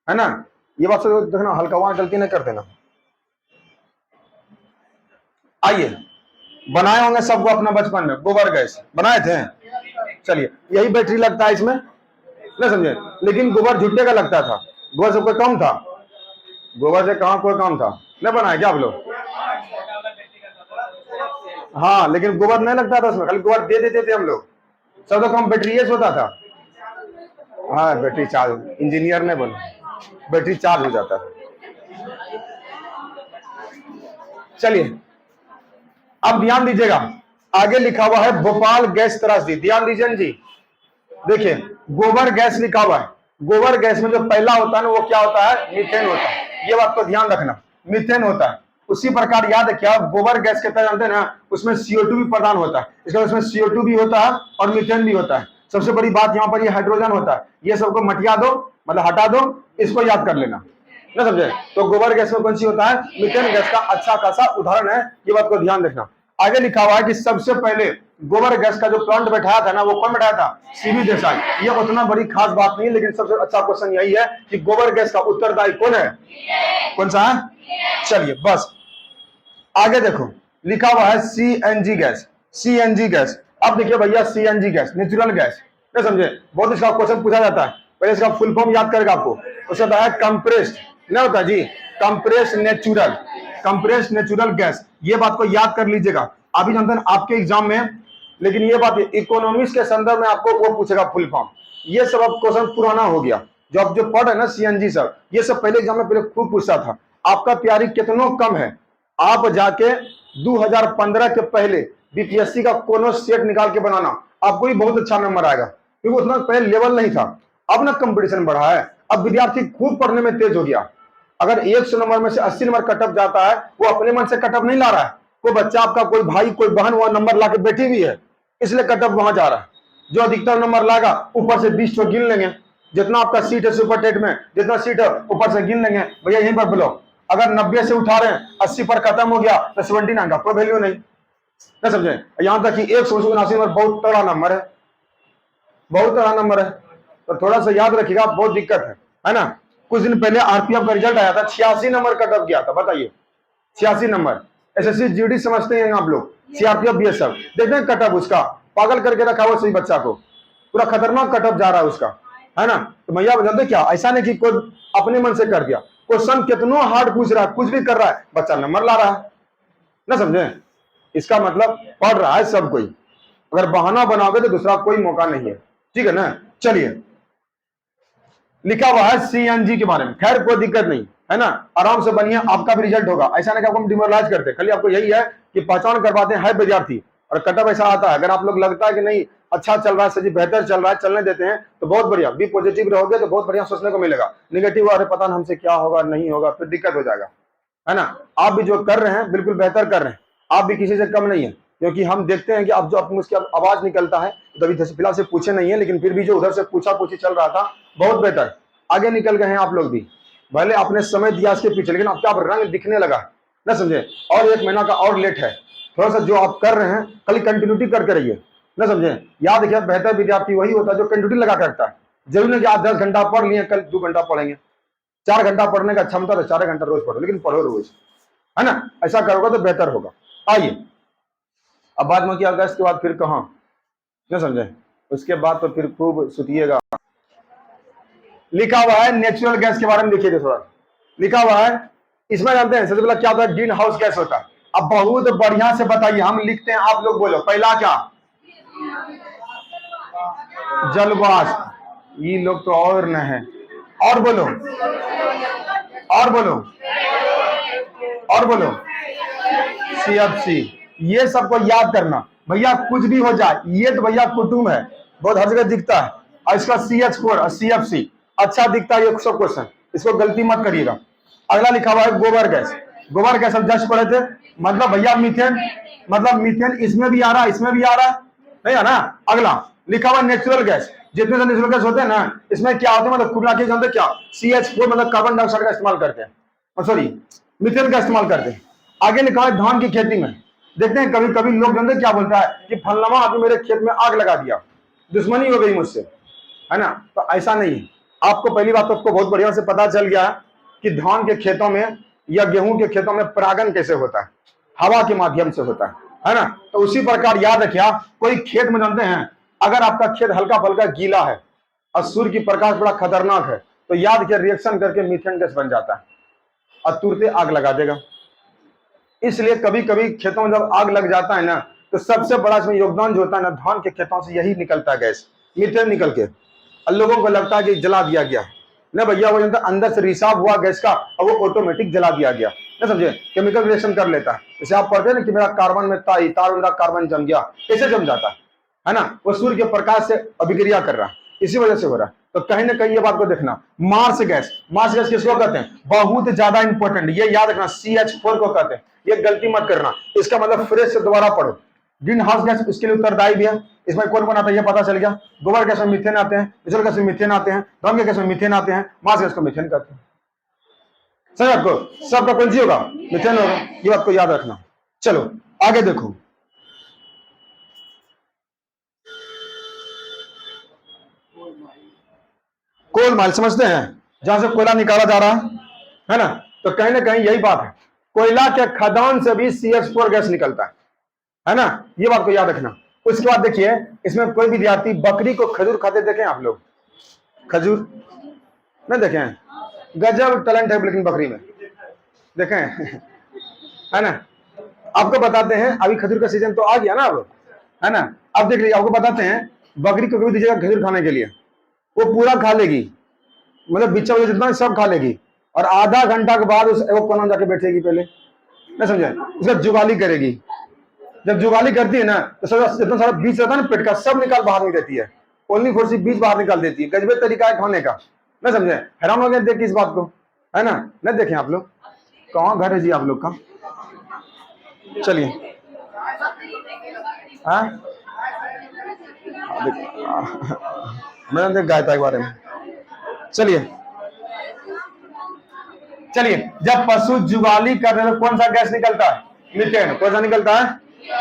है ना। ये बात से देखना, हल्का वहां गलती नहीं कर देना। आइए, बनाए होंगे सबको अपना बचपन में गोबर गैस बनाए थे। चलिए, यही बैटरी लगता है इसमें, नहीं समझे, लेकिन गोबर झुट्टे का लगता था, गोबर से कोई कम था, गोबर से कहाँ कोई काम था, नहीं बनाए क्या आप लोग? हाँ, लेकिन गोबर नहीं लगता था उसमें, खाली गोबर दे देते थे हम लोग, सब तो कम बैटरी होता था। हाँ, बैटरी चार्ज, इंजीनियर ने बोला बैटरी चार्ज हो जाता है। चलिए अब ध्यान दीजिएगा, आगे लिखा हुआ है भोपाल गैस त्रासदी, ध्यान दीजिए जी। देखिए गोबर गैस लिखा हुआ है, गोबर गैस में जो पहला होता है ना वो क्या होता है? मीथेन होता है। ये बात को ध्यान रखना, मीथेन होता है। उसी प्रकार याद रखिए गोबर गैस के तरह जानते हैं ना, उसमें CO2 भी प्रदान होता है, इसका उसमें CO2 भी होता है और मीथेन भी होता है। सबसे बड़ी बात यहाँ पर ये हाइड्रोजन होता है। ये सबको मटिया दो, मतलब हटा दो, इसको याद कर लेना, ना समझे। तो गोबर गैस में कौन सी होता है? मीथेन गैस का अच्छा खासा उदाहरण है, ये बात को ध्यान रखना। आगे लिखा हुआ है कि सबसे पहले गोबर गैस का जो प्लांट बैठाया था ना, वो कौन बैठाया था? सीवी देसाई। ये उतना बड़ी खास बात नहीं है, लेकिन सबसे अच्छा क्वेश्चन यही है कि गोबर गैस का उत्तरदायी कौन है? कौन सा है? चलिए बस आगे देखो, लिखा हुआ है CNG गैस, CNG गैस। अब देखिए भैया CNG गैस नेचुरल गैस, नहीं समझे, बहुत इसका क्वेश्चन पूछा जाता है। पहले इसका फुल फॉर्म याद करेगा आपको, उसका होता है कंप्रेस्ड, नहीं होता जी, कंप्रेस्ड नेचुरल गैस। ये बात को याद कर लीजिएगा, अभी जानते हैं आपके एग्जाम में, लेकिन ये बात इकोनॉमिक्स के संदर्भ में आपको वो पूछेगा फुल फॉर्म। ये सब अब क्वेश्चन पुराना हो गया, जो आप जो पढ़ रहे ना CNG सब, ये सब पहले एग्जाम में पहले खूब पूछता था। आपका तैयारी कितना कम है, आप जाके 2015 के पहले BPSC का कोनो सेट निकाल के बनाना, आपको भी बहुत अच्छा नंबर आएगा, क्योंकि उतना पहले लेवल नहीं था। अब ना कंपटीशन बढ़ा है, अब विद्यार्थी खूब पढ़ने में तेज हो गया। अगर 100 नंबर में से 80 नंबर कटअप जाता है, वो अपने मन से कटअप नहीं ला रहा है, कोई बच्चा आपका, कोई भाई, कोई बहन वहां नंबर ला के बैठी हुई है, इसलिए कटअप वहां जा रहा है। जो अधिकतर नंबर लाएगा ऊपर से 20 तो गिन लेंगे, जितना आपका सीट है सुपर टेट में, जितना सीट है ऊपर से गिन लेंगे, भैया यहीं पर बोलो। अगर 90 से उठा रहे हैं, 80 पर खत्म हो गया तो 79 का कोई वैल्यू नहीं, ना समझे। यहां तक कि 179 नंबर बहुत तगड़ा नंबर है, बहुत तगड़ा नंबर है, तो थोड़ा सा याद रखिएगा, बहुत दिक्कत है ना। कुछ दिन पहले आरपीएफ का रिजल्ट आया था, 86 नंबर कट ऑफ गया था, बताइए 86 नंबर। एसएससी जीडी समझते हैं आप लोग, सीआरपीएफ भी सब देखते हैं, कट ऑफ उसका पागल करके रखा हुआ सही बच्चा को, पूरा खतरनाक कट ऑफ जा रहा है उसका, है ना। तो भैया जानते क्या, ऐसा नहीं कि कोई अपने मन से कर दिया, क्वेश्चन कितना हार्ड पूछ रहा है, कुछ भी कर रहा है, बच्चा नंबर ला रहा है, ना समझे। इसका मतलब पढ़ रहा है सब कोई, अगर बहाना बनाओगे तो दूसरा कोई मौका नहीं है, ठीक है ना। चलिए, लिखा हुआ है सीएनजी के बारे में, खैर कोई दिक्कत नहीं है ना, आराम से बनिए, आपका भी रिजल्ट होगा। ऐसा नहीं कि आपको हम डिमोरलाइज करते, खाली आपको यही है कि पहचान कर पाते हैं विद्यार्थी, और कटअप ऐसा आता है। अगर आप लोग लगता है कि नहीं अच्छा चल रहा है, सही बेहतर चल रहा है, चलने देते हैं तो बहुत बढ़िया, बी पॉजिटिव रहोगे तो बहुत बढ़िया सोचने को मिलेगा। नेगेटिव अरे पता नहीं हमसे क्या होगा नहीं होगा, फिर दिक्कत हो जाएगा, है ना। आप भी जो कर रहे हैं बिल्कुल बेहतर कर रहे हैं, आप भी किसी से कम नहीं है, क्योंकि हम देखते हैं कि अब जो उसकी आवाज निकलता है, तो अभी फिलहाल से पूछे नहीं है, लेकिन फिर भी जो उधर से पूछा पूछी चल रहा था, बहुत बेहतर आगे निकल गए हैं आप लोग भी। भले आपने समय दिया इसके पीछे, लेकिन आपका आप रंग दिखने लगा, ना समझे। और 1 महीना का और लेट है, थोड़ा सा जो आप कर रहे हैं कल कंटिन्यूटी करके रहिए, ना समझे। याद रखिए, बेहतर विद्यार्थी वही होता है जो कंटिन्यूटी लगा के रखता है। जरूर नहीं कि आप 10 घंटा पढ़ लिए, कल 2 घंटा पढ़ेंगे, 4 घंटा पढ़ने का क्षमता तो 4 घंटा रोज पढ़ो, लेकिन पढ़ो रोज, है ना। ऐसा करोगे तो बेहतर होगा। आइए, अब बाद में क्या होगा, इसके बाद फिर कहाँ, ना समझे, उसके बाद तो फिर खूब सुतिएगा। लिखा हुआ है नेचुरल गैस के बारे में, देखिए थोड़ा लिखा हुआ है, इसमें जानते हैं सबसे पहला क्या होता है, ग्रीन हाउस गैस होता है। अब बहुत बढ़िया से बताइए, हम लिखते हैं आप लोग बोलो, पहला क्या, जलवाष्प, ये लोग तो और न है, और बोलो, और बोलो, और बोलो, सीएफसी। ये सबको याद करना भैया, कुछ भी हो जाए, ये तो भैया कुटुंब है, बहुत हर जगह दिखता है, और इसका CH4 और CFC अच्छा दिखता है, ये सब क्वेश्चन, इसको गलती मत करिएगा। अगला लिखा हुआ है गोबर गैस, गोबर गैस हम जस्ट पढ़े थे, मतलब भैया मीथेन, मतलब मीथेन इसमें भी आ रहा है, इसमें भी आ रहा है, नहीं है ना। अगला लिखा हुआ नेचुरल गैस, जितने से नेचुरल गैस होते हैं ना, इसमें क्या होते हैं, मतलब कुल मिला जानते क्या, CH4 मतलब कार्बन डाइऑक्साइड का इस्तेमाल करते हैं, सॉरी मीथेन का इस्तेमाल करते हैं। आगे लिखा है धान की खेती में, देखते हैं कभी कभी लोग जानते क्या बोलता है कि फलनामा आदमी मेरे खेत में आग लगा दिया, दुश्मनी हो गई मुझसे, है ना। तो ऐसा नहीं है, आपको पहली बात तो आपको बहुत बढ़िया से पता चल गया कि धान के खेतों में या गेहूं के खेतों में परागण कैसे होता है, हवा के माध्यम से होता है ना। तो उसी प्रकार याद रखिए, कोई खेत में जानते हैं, अगर आपका खेत हल्का फल्का गीला है और सूर्य की प्रकाश बड़ा खतरनाक है, तो याद रखिए रिएक्शन करके मीथेन गैस बन जाता है और तुरंत आग लगा देगा। इसलिए कभी कभी खेतों में जब आग लग जाता है ना, तो सबसे बड़ा इसमें योगदान जो होता है ना, धान के खेतों से यही निकलता है गैस, मीथेन निकल के, और लोगों को लगता है कि जला दिया गया ना भैया, वो जनता अंदर से रिसाव हुआ गैस का और वो ऑटोमेटिक जला दिया गया, ना समझे, केमिकल रिएक्शन कर लेता है। जैसे आप पढ़ते हैं ना कि मेरा कार्बन में ताई तार मेरा कार्बन जम गया, कैसे जम जाता है ना, वो सूर्य के प्रकाश से अभिक्रिया कर रहा है, इसी वजह से हो रहा है। तो कहीं ना कहीं ये बात को देखना, मार्स गैस, मार्स गैस किसको कहते हैं, बहुत ज्यादा इंपॉर्टेंट, ये याद रखना, CH4 को कहते हैं, ये गलती मत करना, इसका मतलब फ्रेश से दोबारा पढ़ो। ग्रीन हाउस गैस इसके लिए उत्तरदायी भी है, इसमें कौन बनाता है ये पता चल गया, गोबर गैस में मीथेन आते हैं, नेचुरल गैस में मीथेन आते हैं, धान के गैस में मीथेन आते हैं, मार्स गैस को मीथेन कहते हैं। सही आपको सबका कौन सी होगा, मीथेन होगा, ये बात को याद रखना। चलो आगे देखो, कोल माइल समझते हैं, जहां से कोयला निकाला जा रहा है ना। तो कहीं ना कहीं यही बात है, कोयला के खदान से भी CH4 गैस निकलता है ना, ये बात को याद रखना। उसके बाद देखिए, इसमें कोई विद्यार्थी बकरी को खजूर खाते देखें आप लोग, खजूर नहीं देखें, गजब टैलेंट है लेकिन बकरी में, देखें है ना। आपको बताते हैं, अभी खजूर का सीजन तो आ गया ना अब, है ना। अब देख लीजिए, आपको बताते हैं, बकरी को कभी दीजिएगा खजूर खाने के लिए, वो पूरा खा लेगी, मतलब बिच्छा जितना सब खा लेगी, और आधा घंटा के बाद उस एक कोना जाके बैठेगी, पहले नहीं समझे, उसका जुगाली करेगी। जब जुगाली करती है ना, तो सब जितना सारा बीज रहता है ना पेट का, सब निकाल बाहर नहीं देती है, ओनली फॉर सी बीज बाहर निकाल देती है। गजबे तरीका है खाने का, नहीं समझे, हैरान हो गए देख के इस बात को, है ना। नहीं देखें आप लोग, कहाँ घर है जी आप लोग का, चलिए मैं देख गायता के बारे में। चलिए चलिए, जब पशु जुगाली कर रहे तो कौन सा गैस निकलता है, मीथेन, कौन सा निकलता है,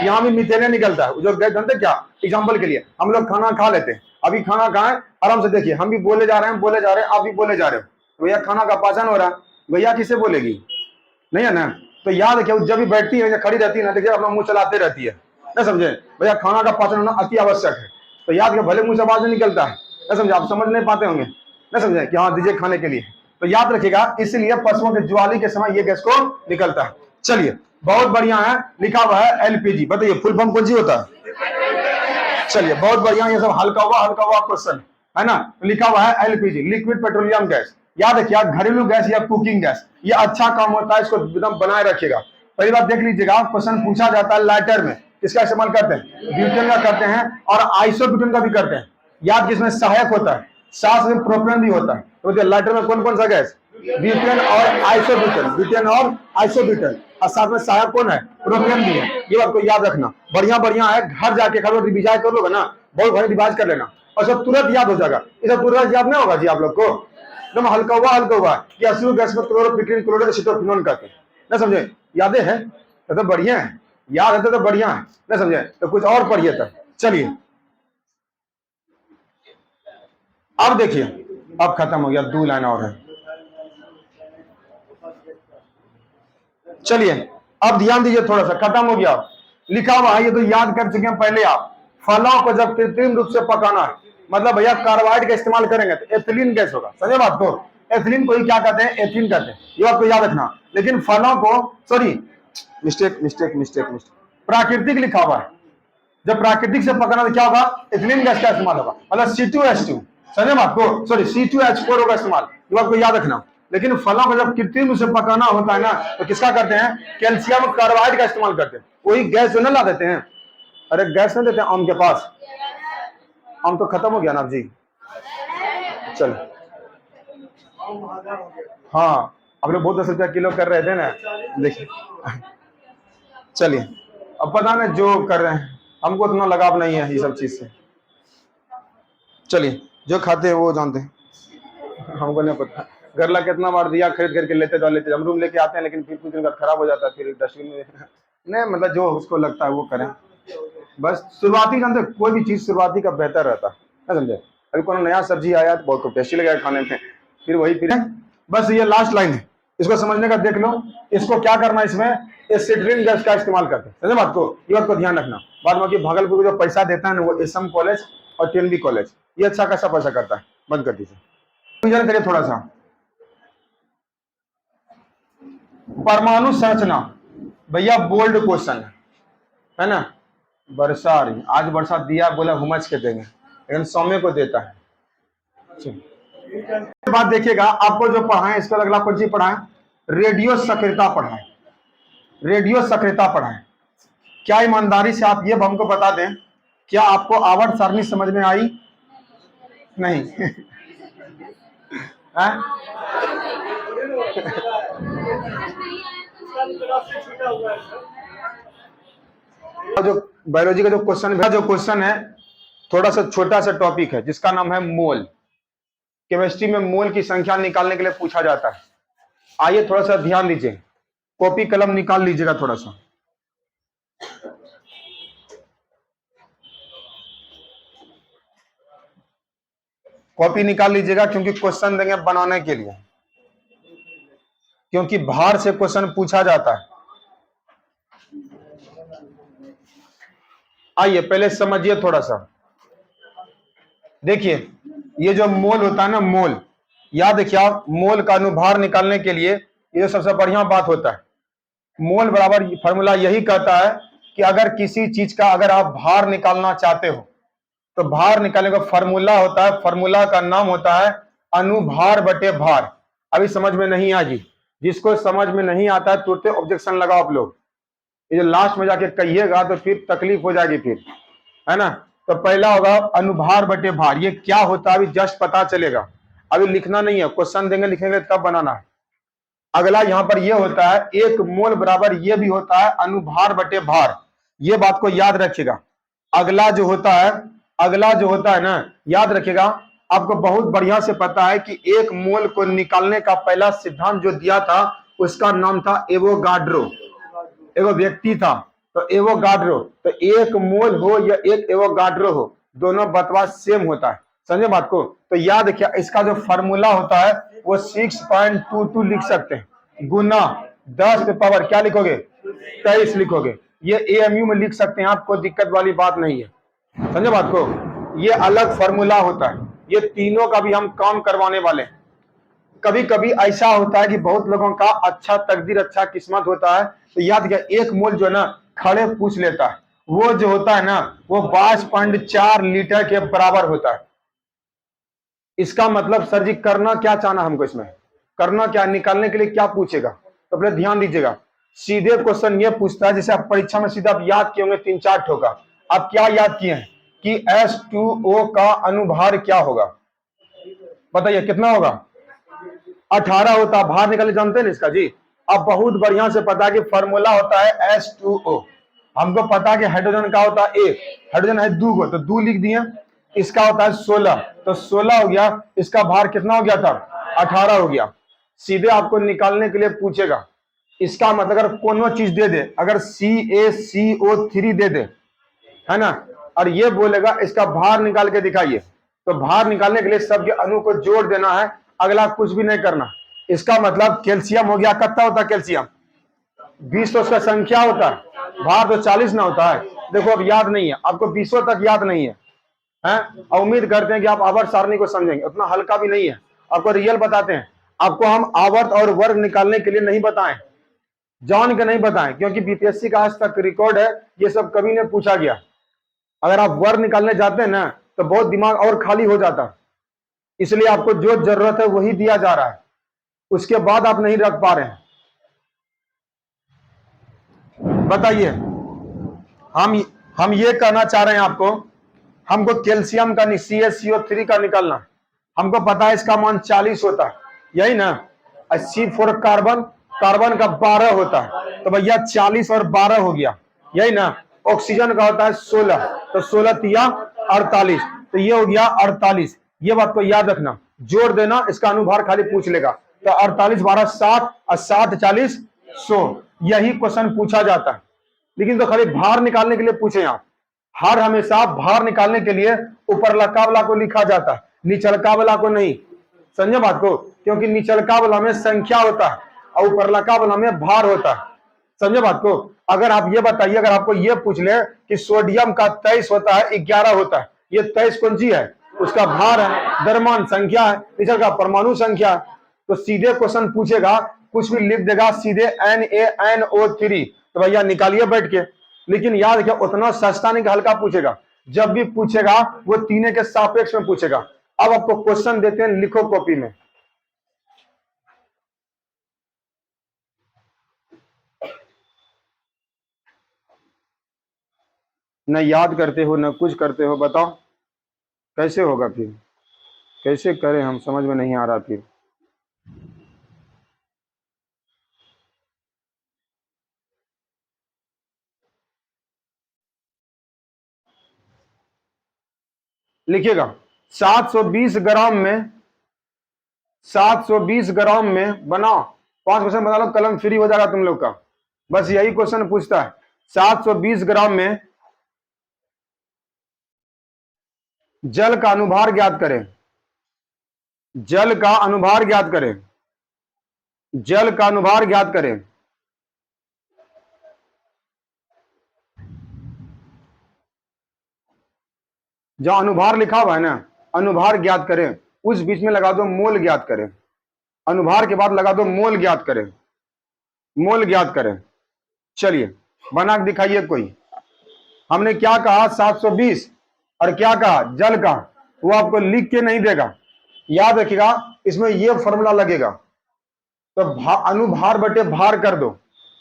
यहाँ भी मीथेन निकलता है। जो गैस जानते क्या, एग्जाम्पल के लिए हम लोग खाना खा लेते हैं, अभी खाना खाएं आराम से, देखिए हम भी बोले जा रहे हैं, बोले जा रहे हैं, आप भी बोले जा रहे हो, भैया खाना का पाचन हो रहा है, भैया किसे बोलेगी, नहीं है ना। तो याद रखिए जब भी बैठती है या खड़ी रहती है ना, देखिए अपना मुंह चलाते रहती है, ना समझे भैया, खाना का पाचन होना अति आवश्यक है। तो याद रखिए भले मुंह से आवाज नहीं निकलता है, ना समझे, आप समझ नहीं पाते होंगे, ना समझे कि हाँ दीजिए खाने के लिए, तो याद रखिएगा इसलिए पशुओं के ज्वाली के समय ये गैस को निकलता है। चलिए बहुत बढ़िया है, लिखा हुआ है एलपीजी, बताइए फुल फॉर्म कौन सी होता है। चलिए बहुत बढ़िया, ये सब हल्का हुआ क्वेश्चन है ना। लिखा हुआ है एलपीजी, लिक्विड पेट्रोलियम गैस। याद रखिए घरेलू गैस या कुकिंग गैस, ये अच्छा काम होता है, इसको एकदम बनाए रखिएगा। पहली बात देख लीजिएगा, क्वेश्चन पूछा जाता है लाइटर में किसका इस्तेमाल करते हैं, ब्यूटेन का करते हैं, और आइसोब्यूटेन का भी करते हैं। याद किसमें सहायक होता है, साथ में प्रोपेन भी होता है। तो लाइटर में कौन कौन सा गैस, ब्यूटेन और आइसोब्यूटेन, ब्यूटेन और आइसोब्यूटेन, और साथ में सहायक कौन है, प्रोपेन भी है। ये बात को याद रखना, बढ़िया बढ़िया है, घर जाके खाली रिविजन कर लोगे ना, बहुत भारी रिवाइज कर लेना, और सब तुरंत याद हो जाएगा। ये सब तुरंत याद नहीं होगा जी आप लोग को, एकदम हल्का हुआ कि असली गैस में क्लोरोफिक्रिन क्लोरो एसिटोफिनोन कहते हैं, ना समझे। यादें हैं तो बढ़िया है, याद है तो बढ़िया है, ना समझे। तो कुछ और पढ़िए तब। चलिए अब देखिए, अब खत्म हो गया, 2 लाइन और है। चलिए अब ध्यान दीजिए थोड़ा सा, खत्म हो गया, लिखा हुआ है, ये तो याद कर चुके हैं पहले आप। फलों को जब कृत्रिम रूप से पकाना है, मतलब भैया कार्बाइड का इस्तेमाल करेंगे तो एथिलीन गैस होगा, समझे बात को। एथिलीन को ही क्या कहते हैं, एथिलीन कहते हैं, ये आपको याद रखना। लेकिन फलों को, सॉरी मिस्टेक, प्राकृतिक लिखा हुआ है, जब प्राकृतिक से पकाना तो क्या होगा, एथिलीन गैस का इस्तेमाल होगा, मतलब C2H2, समझे बात को, सॉरी C2H4 होगा इस्तेमाल, ये आपको याद रखना। लेकिन फलों को जब कृत्रिम रूप से पकाना होता है ना, तो किसका करते हैं, कैल्शियम कार्बाइड का इस्तेमाल करते हैं। वही गैस जो ना ला देते हैं, अरे गैस नहीं देते आम के पास, आम तो खत्म हो गया ना जी। चलो हाँ, अब लोग बहुत 10 रुपया किलो कर रहे थे ना, देखिए। चलिए अब पता नहीं जो कर रहे हैं, हमको इतना लगाव नहीं है ये सब चीज से। चलिए जो खाते हैं वो जानते हैं, हमको नहीं पता। घर ला कितना बार दिया, खरीद करके लेते हम रूम लेके आते हैं, लेकिन फिर कुछ दिन बाद खराब हो जाता है, फिर डस्टबिन में नहीं, मतलब जो उसको लगता है वो करें। बस शुरुआती जानते, कोई भी चीज शुरुआती का बेहतर रहता है, ना समझे। अभी कोई नया सब्जी आया तो बहुत टेस्टी लगेगा खाने में, फिर वही फिर बस ये लास्ट लाइन है, इसको समझने का देख लो। इसको क्या करना, इसमें एसिटिलीन गैस का इस्तेमाल करते हैं, समझे बात को, ये बात को ध्यान रखना। बाद में भागलपुर को जो पैसा देता है ना, वो एसएम कॉलेज और TNB कॉलेज, ये अच्छा खासा पैसा करता है। बंद कर दीजिए, करिए थोड़ा सा। परमाणु संरचना, भैया बोल्ड क्वेश्चन है ना। वर्षा आ रही, आज वर्षा दिया, बोला हुमच के देंगे, लेकिन सौम्य को देता है। बात देखिएगा, आपको जो पढ़ाएं, इसका अगला कौन सी पढ़ाएं, रेडियो सक्रियता पढ़ाएं, रेडियो सक्रियता पढ़ाएं। क्या ईमानदारी से आप ये हमको बता दें, क्या आपको आवर्त सारणी समझ में आई, नहीं जो बायोलॉजी का जो क्वेश्चन है, थोड़ा सा छोटा सा टॉपिक है, जिसका नाम है मोल। केमिस्ट्री में मोल की संख्या निकालने के लिए पूछा जाता है। आइए थोड़ा सा ध्यान दीजिए, कॉपी कलम निकाल लीजिएगा थोड़ा सा। कॉपी निकाल लीजिएगा, क्योंकि क्वेश्चन देंगे बनाने के लिए, क्योंकि बाहर से क्वेश्चन पूछा जाता है। आइए पहले समझिए थोड़ा सा, देखिए ये जो मोल होता है ना, मोल, याद रखिए आप, मोल का अनुभार निकालने के लिए ये सबसे बढ़िया बात होता है। मोल बराबर फॉर्मूला यही कहता है कि अगर किसी चीज का अगर आप भार निकालना चाहते हो, तो भार निकालने का फॉर्मूला होता है, फॉर्मूला का नाम होता है अनुभार बटे भार। अभी समझ में नहीं आएगी, जिसको समझ में नहीं आता है तुरंत ऑब्जेक्शन लगाओ आप लोग, ये जो लास्ट में जाके कहिएगा तो फिर तकलीफ हो जाएगी फिर, है ना। तो पहला होगा अनुभार बटे भार, ये क्या होता है अभी जस्ट पता चलेगा, अभी लिखना नहीं है, क्वेश्चन देंगे लिखेंगे तब बनाना है। अगला यहां पर ये होता है एक मोल बराबर, ये भी होता है अनुभार बटे भार, ये बात को याद रखिएगा। अगला जो होता है ना, याद रखिएगा, आपको बहुत बढ़िया से पता है कि एक मोल को निकालने का पहला सिद्धांत जो दिया था, उसका नाम था एवोगाड्रो, एगो व्यक्ति था, तो एवोगाड्रो, तो एक मोल हो या एक एवोगाड्रो हो, दोनों बतवा सेम होता है। समझे बात को? तो याद रखिए इसका जो फार्मूला होता है वो 6.22 लिख सकते हैं, गुना 10 पे पावर क्या लिखोगे, 23 लिखोगे। ये एएमयू में लिख सकते हैं आप, कोई दिक्कत वाली बात नहीं है। समझे बात को? ये अलग फार्मूला होता है, ये तीनों का भी हम काम करवाने वाले हैं। कभी कभी ऐसा होता है कि बहुत लोगों का अच्छा तकदीर, अच्छा किस्मत होता है, तो याद किया एक मोल जो है ना खड़े पूछ लेता है, वो जो होता है ना वो 22.4 लीटर के बराबर होता है। इसका मतलब सर जी करना क्या चाहना हमको, इसमें करना क्या, निकालने के लिए क्या पूछेगा? तो अपने ध्यान दीजिएगा, सीधे क्वेश्चन ये पूछता है, जैसे आप परीक्षा में सीधा आप याद किए होंगे 3-4 ठोका, आप क्या याद किए हैं कि H2O का अनुभार क्या होगा? बताइए कितना होगा? 18 होता है। बाहर निकाले जानते हैं ना इसका जी? अब बहुत बढ़िया से पता है कि फॉर्मूला होता है H2O। हमको पता है कि हाइड्रोजन का होता है एक, हाइड्रोजन है दो को, तो दो लिख दिए। इसका होता है 16, तो 16 हो गया। इसका भार कितना हो गया था? 18 हो गया। सीधे आपको निकालने के लिए पूछेगा। इसका मतलब अगर कोनो चीज दे दे, अगर CaCO3 दे दे, है ना, और ये बोलेगा इसका भार निकाल के दिखाइए, तो भार निकालने के लिए सबके अणु को जोड़ देना है, अगला कुछ भी नहीं करना। इसका मतलब कैल्शियम हो गया, कितना होता है कैल्शियम? 20, तो उसका संख्या होता है, भार तो 40 ना होता है। देखो अब याद नहीं है आपको, 20 तक याद नहीं है, हैं? और उम्मीद करते हैं कि आप आवर्त सारणी को समझेंगे, उतना हल्का भी नहीं है। आपको रियल बताते हैं, आपको हम आवर्त और वर्ग निकालने के लिए नहीं बताएं, जान के नहीं बताएं, क्योंकि बीपीएससी का आज तक रिकॉर्ड है ये सब कभी नहीं पूछा गया। अगर आप वर्ग निकालने जाते हैं ना तो बहुत दिमाग और खाली हो जाता, इसलिए आपको जो जरूरत है वही दिया जा रहा है, उसके बाद आप नहीं रख पा रहे हैं। बताइए, हम हम ये कहना चाह रहे हैं आपको, हमको कैल्शियम का CaCO3 का निकालना, हमको पता है इसका मान 40 होता है, यही ना? C4 कार्बन, कार्बन का 12 होता है, तो भैया 40 और 12 हो गया, यही ना? ऑक्सीजन का होता है 16, तो 16 तिया 48, तो ये हो गया 48। ये बात को याद रखना, जोड़ देना, इसका अनुभार खाली पूछ लेगा। तो 48 12 60 और 60 40 100, यही क्वेश्चन पूछा जाता है। लेकिन तो खाली भार निकालने के लिए पूछे आप, हर हमेशा भार निकालने के लिए ऊपर लका वाला को लिखा जाता है, निचलका वाला को नहीं। समझे बात को? क्योंकि निचलका वाला में संख्या होता है और ऊपर लका वाला में भार होता है। समझे बात को? अगर आप ये बताइए, अगर आपको ये पूछ ले कि सोडियम का 23 होता है, 11 होता है, ये 23 कौन सी है? उसका भार है, द्रव्यमान संख्या है, निचल का परमाणु संख्या है। तो सीधे क्वेश्चन पूछेगा, कुछ भी लिख देगा सीधे NaNO3, तो भैया निकालिए बैठ के। लेकिन याद रखिए उतना सस्ता नहीं कि हल्का पूछेगा, जब भी पूछेगा वो तीनों के सापेक्ष में पूछेगा। अब आपको क्वेश्चन देते हैं, लिखो कॉपी में। न याद करते हो न कुछ करते हो, बताओ कैसे होगा फिर? कैसे करें हम, समझ में नहीं आ रहा फिर। लिखिएगा 720 ग्राम में, 720 ग्राम में बनाओ, 5% बना लो, कलम फ्री हो जाएगा तुम लोग का। बस यही क्वेश्चन पूछता है, 720 ग्राम में जल का अनुभार ज्ञात करें, जल का अनुभार ज्ञात करें, जल का अनुभार ज्ञात करें। जहां अनुभार लिखा हुआ है ना, अनुभार ज्ञात करें, उस बीच में लगा दो मोल ज्ञात करें, अनुभार के बाद लगा दो मोल ज्ञात करें, मोल ज्ञात करें। चलिए बना के दिखाइए कोई। हमने क्या कहा? 720, और क्या कहा? जल का। वो आपको लिख के नहीं देगा, याद रखिएगा, इसमें ये फॉर्मूला लगेगा। तो अनुभार बटे भार कर दो,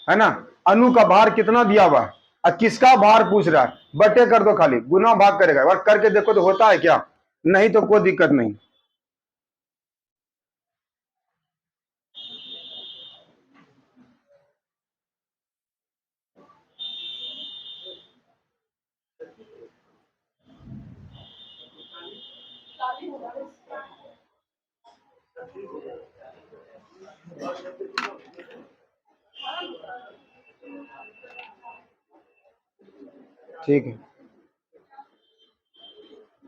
है ना? अनु का भार कितना दिया हुआ है और किसका भार पूछ रहा है, बटे कर दो, खाली गुना भाग करेगा। एक बार करके देखो तो होता है क्या, नहीं तो कोई दिक्कत नहीं। ठीक है,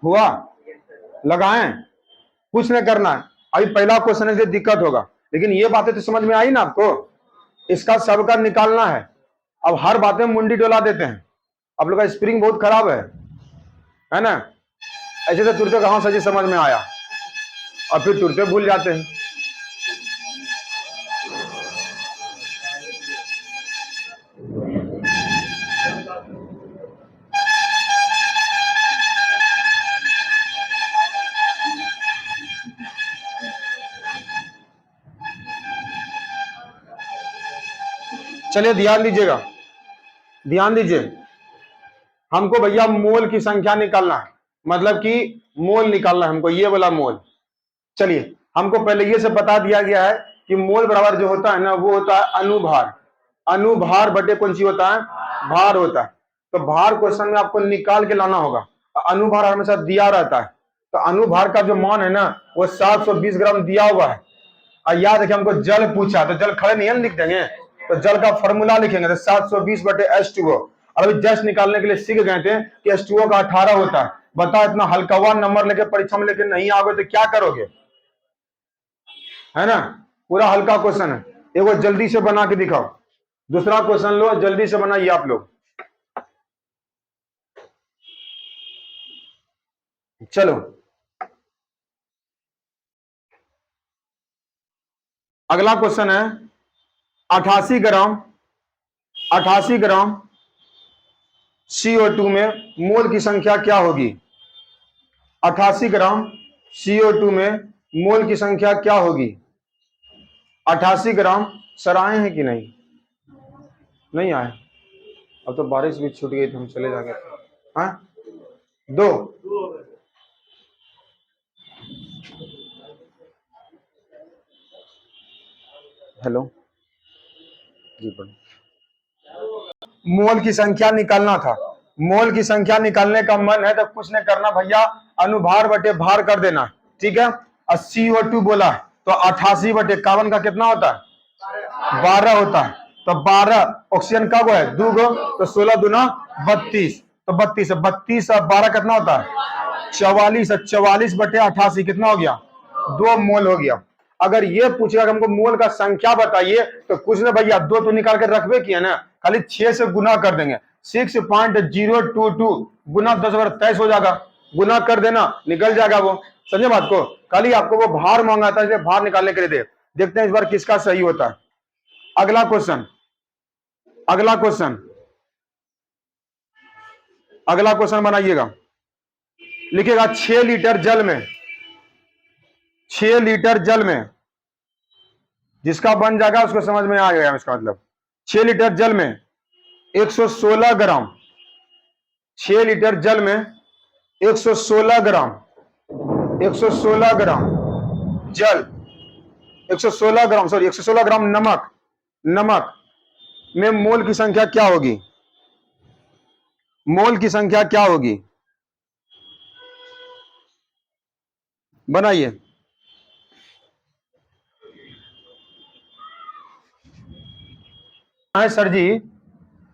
हुआ, लगाएं, कुछ नहीं करना है। अभी पहला क्वेश्चन है, दिक्कत होगा, लेकिन ये बातें तो समझ में आई ना आपको। इसका सबका निकालना है। अब हर बात में मुंडी डोला देते हैं। आप लोग का स्प्रिंग बहुत खराब है ना। ऐसे तो तुरते कहां सजी समझ में आया, और फिर तुरते भूल जाते हैं। चलिए ध्यान दीजिएगा, ध्यान दीजिए। हमको भैया मोल की संख्या निकालना है, मतलब कि मोल निकालना है हमको, ये वाला मोल। चलिए, हमको पहले ये से बता दिया गया है कि मोल बराबर जो होता है ना, वो होता है अनुभार। अनुभार बटे कौन सी होता है, भार होता है। तो भार क्वेश्चन में आपको निकाल के लाना होगा। अनुभार हमेशा दिया रहता है, तो अनुभार का जो मान है ना, वो 720 ग्राम दिया हुआ है। और याद रखिए, हमको जल पूछा, तो जल खड़े नहीं लिख देंगे, तो जल का फॉर्मूला लिखेंगे, तो 720 बटे H2O। और अभी जस्ट निकालने के लिए सीख गए थे कि H2O का 18 होता है। बताओ, इतना हल्का नंबर लेके परीक्षा में लेके नहीं आओगे तो क्या करोगे, है ना। पूरा हल्का क्वेश्चन है, एगो जल्दी से बना के दिखाओ। दूसरा क्वेश्चन लो, जल्दी से बनाइए आप लोग। चलो, अगला क्वेश्चन है 88 ग्राम, 88 ग्राम CO2 में मोल की संख्या क्या होगी। 88 ग्राम CO2 में मोल की संख्या क्या होगी। 88 ग्राम। सर आए हैं कि नहीं, नहीं आए। अब तो बारिश भी छूट गई तो हम चले जाएंगे। हाँ, दो। हेलो जी, मोल की संख्या निकालना था। मोल की संख्या निकालने का मन है तो कुछ नहीं करना भैया, अनुभार बटे भार कर देना, ठीक है। और CO2 बोला है, तो 88 बटे 51 का कितना होता है, 12 होता है। तो 12 ऑक्सीजन का वो है, दो गो, तो 16 दूना 32, तो 32 है। 32 और 12 कितना होता है, 44 है। 44 बटे 88 कितना हो गया, 2 मोल हो गया। अगर ये पूछेगा कि हमको मोल का संख्या बताइए, तो कुछ ना भैया, 2 तो निकाल के रखबे किया ना, खाली 6 से गुना कर देंगे। 6.022 गुना 10/23 हो जाएगा, गुना कर देना, निकल जाएगा वो। समझे बात को। कल ही आपको वो भार मांगा था, इसलिए भार निकालने के लिए दे। देखते हैं इस बार किसका सही होता है। अगला क्वेश्चन, अगला क्वेश्चन, अगला क्वेश्चन बनाइएगा। लिखिएगा 6 लीटर जल में, 6 लीटर जल में, जिसका बन जाएगा उसको समझ में आ जाएगा इसका मतलब। 6 लीटर जल में 116 ग्राम, 6 लीटर जल में 116 ग्राम, 116 ग्राम जल, 116 ग्राम, सॉरी 116 ग्राम नमक, नमक में मोल की संख्या क्या होगी। मोल की संख्या क्या होगी, बनाइए। सर जी,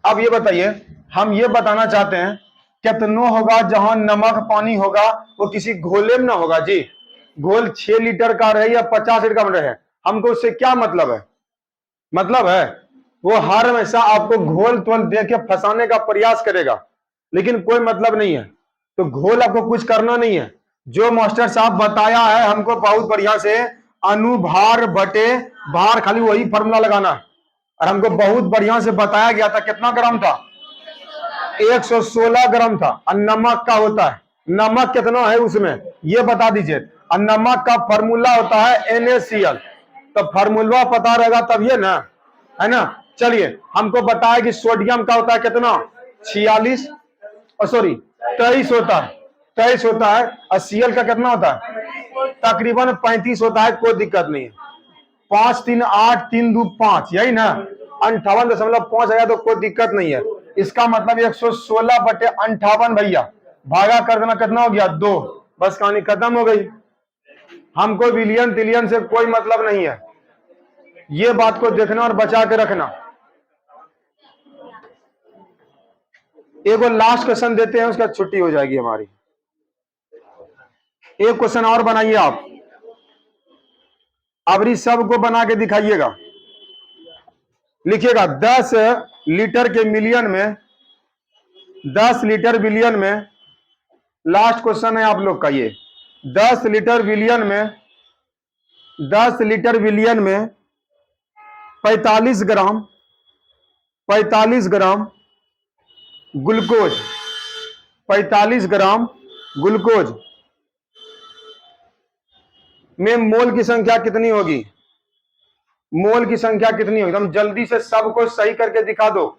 अब ये बताइए, हम ये बताना चाहते हैं कितना होगा जहां नमक पानी होगा, वो किसी घोले में ना होगा जी। घोल 6 लीटर का रहे या 50 लीटर का रहे, हमको उससे क्या मतलब है। मतलब है वो हर हमेशा आपको घोल तोल दे के फंसाने का प्रयास करेगा, लेकिन कोई मतलब नहीं है। तो घोल आपको कुछ करना नहीं है, जो मास्टर साहब बताया है हमको बहुत बढ़िया से, अनुभार बटे भार, खाली वही फॉर्मूला लगाना है। और हमको बहुत बढ़िया से बताया गया था कितना ग्राम था, 116 ग्राम था। और नमक का होता है, नमक कितना है उसमें ये बता दीजिए। और नमक का फॉर्मूला होता है NaCl, तो फॉर्मूला पता रहेगा तब ये ना, है ना। चलिए, हमको बताया कि सोडियम का होता है कितना, 46, सॉरी 23 होता है, 23 होता है। और Cl का कितना होता है, तकरीबन 35 होता है। कोई दिक्कत नहीं है, 5 3 8 3 2 5, यही ना, 58.5 आया तो कोई दिक्कत नहीं है। इसका मतलब 116 बटे 58 भैया, भागा कर देना, कितना हो गया, 2, बस कहानी खत्म हो गई। हमको बिलियन तिलियन से कोई मतलब नहीं है, ये बात को देखना और बचा के रखना। एक और लास्ट क्वेश्चन देते हैं, उसका छुट्टी हो जाएगी हमारी। एक क्वेश्चन और बनाइए आप, अबरी सबको बना के दिखाइएगा। लिखिएगा 10 लीटर के मिलियन में, 10 लीटर बिलियन में, लास्ट क्वेश्चन है आप लोग का ये। 10 लीटर बिलियन में, 10 लीटर बिलियन में 45 ग्राम, 45 ग्राम ग्लूकोज, 45 ग्राम ग्लूकोज में मोल की संख्या कितनी होगी? मोल की संख्या कितनी होगी? हम जल्दी से सबको सही करके दिखा दो।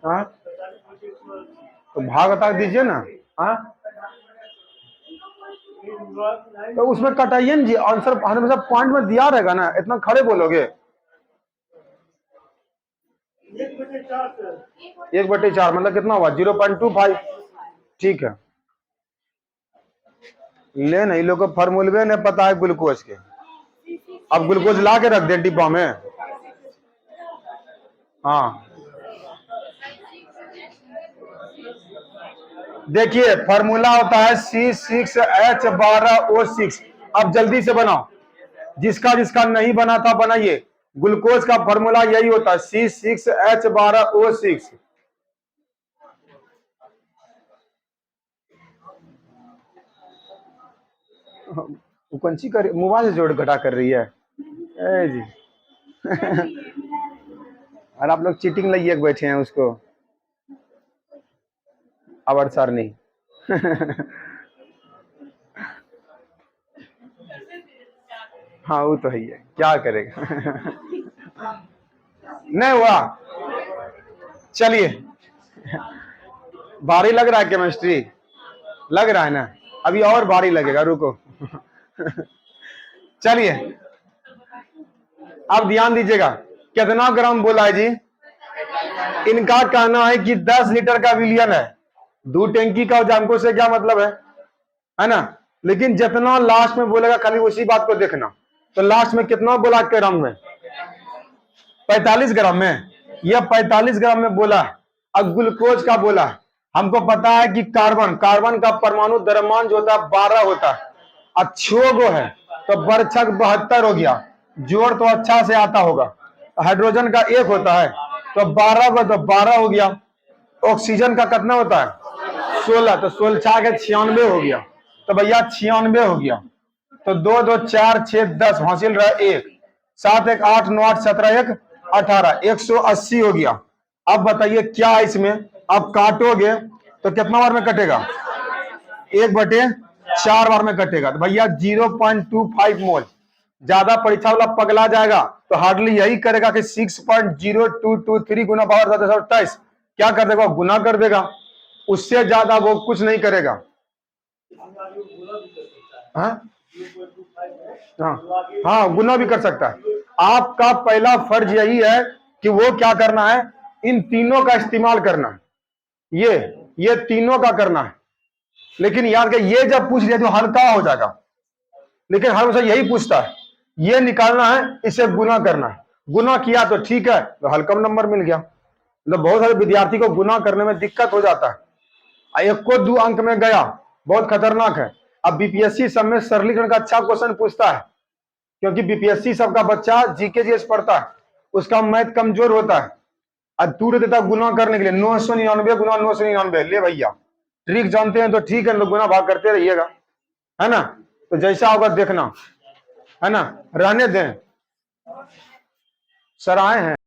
हाँ तो भाग बता दीजिए ना। हाँ तो उसमें कटाइए ना जी, आंसर हमेशा पॉइंट में दिया रहेगा ना, इतना खड़े बोलोगे। 1/4 मतलब कितना हुआ? 0.25। ठीक है, ले नहीं लोग को फॉर्मूले नहीं पता है ग्लूकोज के। अब ग्लूकोज ला के रख दे डिब्बा में। हाँ देखिए फार्मूला होता है C6H12O6। अब जल्दी से बनाओ, जिसका जिसका नहीं बना था बनाइए। ग्लूकोज का फार्मूला यही होता है C6H12O6। कौन सी कर मोबाइल से जोड़ घटा कर रही है ए जी। और आप लोग चीटिंग लिए बैठे हैं उसको। अवर सर नहीं। हाँ वो तो है ही है, क्या करेगा। नहीं हुआ। चलिए, भारी लग रहा है केमिस्ट्री, लग रहा है ना, अभी और भारी लगेगा, रुको। चलिए अब ध्यान दीजिएगा, कितना ग्राम बोला है जी? इनका कहना है कि 10 लीटर का विलियन है, 2 टैंकी का जामको से क्या मतलब है ना। लेकिन जितना लास्ट में बोलेगा खाली उसी बात को देखना। तो लास्ट में कितना बोला ग्राम में? 45 ग्राम में। यह 45 ग्राम में बोला है। अब ग्लूकोज का बोला है। हमको पता है कि कार्बन, कार्बन का परमाणु द्रव्यमान जो होता है 12 होता है। अच्छो गो है तो बरछक 72 हो गया, जोड़ तो अच्छा से आता होगा। हाइड्रोजन का 1 होता है तो 12 को तो 12 हो गया। ऑक्सीजन का कितना होता है? 16, तो 16 के 96 हो गया। तो भैया 96 हो गया। तो 2 2 4 6 10 हासिल रहा 1, 7 1 8 9 8 17 1 18, 180 हो गया। अब बताइए क्या है इसमें? अब काटोगे तो कितना बार में कटेगा? 1/4 बार में कटेगा। तो भैया 0.25 मोल। ज्यादा परीक्षा वाला पगला जाएगा तो हार्डली यही करेगा कि 6.0223 गुना पावर 1028 क्या कर देगा? गुना कर देगा। उससे ज्यादा वो कुछ नहीं करेगा। हाँ हाँ हाँ, गुना भी कर सकता है। आपका पहला फर्ज यही है कि वो क्या करना है, इन तीनों का इस्तेमाल करना है। ये तीनों का करना है। लेकिन याद कर, ये जब पूछ लिया तो हल्का हो जाएगा। लेकिन हमेशा यही पूछता है, ये निकालना है, इसे गुना करना है। गुना किया तो ठीक है, तो हल्का नंबर मिल गया। मतलब बहुत सारे विद्यार्थी को गुना करने में दिक्कत हो जाता है, 1 को 2 अंक में गया, बहुत खतरनाक है। अब बीपीएससी सब में सरलीकरण का अच्छा क्वेश्चन पूछता है, क्योंकि बीपीएससी सबका बच्चा जीके जीएस पढ़ता है, उसका मैथ कमजोर होता है। और दूर देता गुना करने के लिए 999 गुना 999। ले भैया, ट्रिक जानते हैं तो ठीक है, लोग गुना भाग करते रहिएगा, है ना। तो जैसा होगा देखना, है ना। रहने दें, सर आए हैं।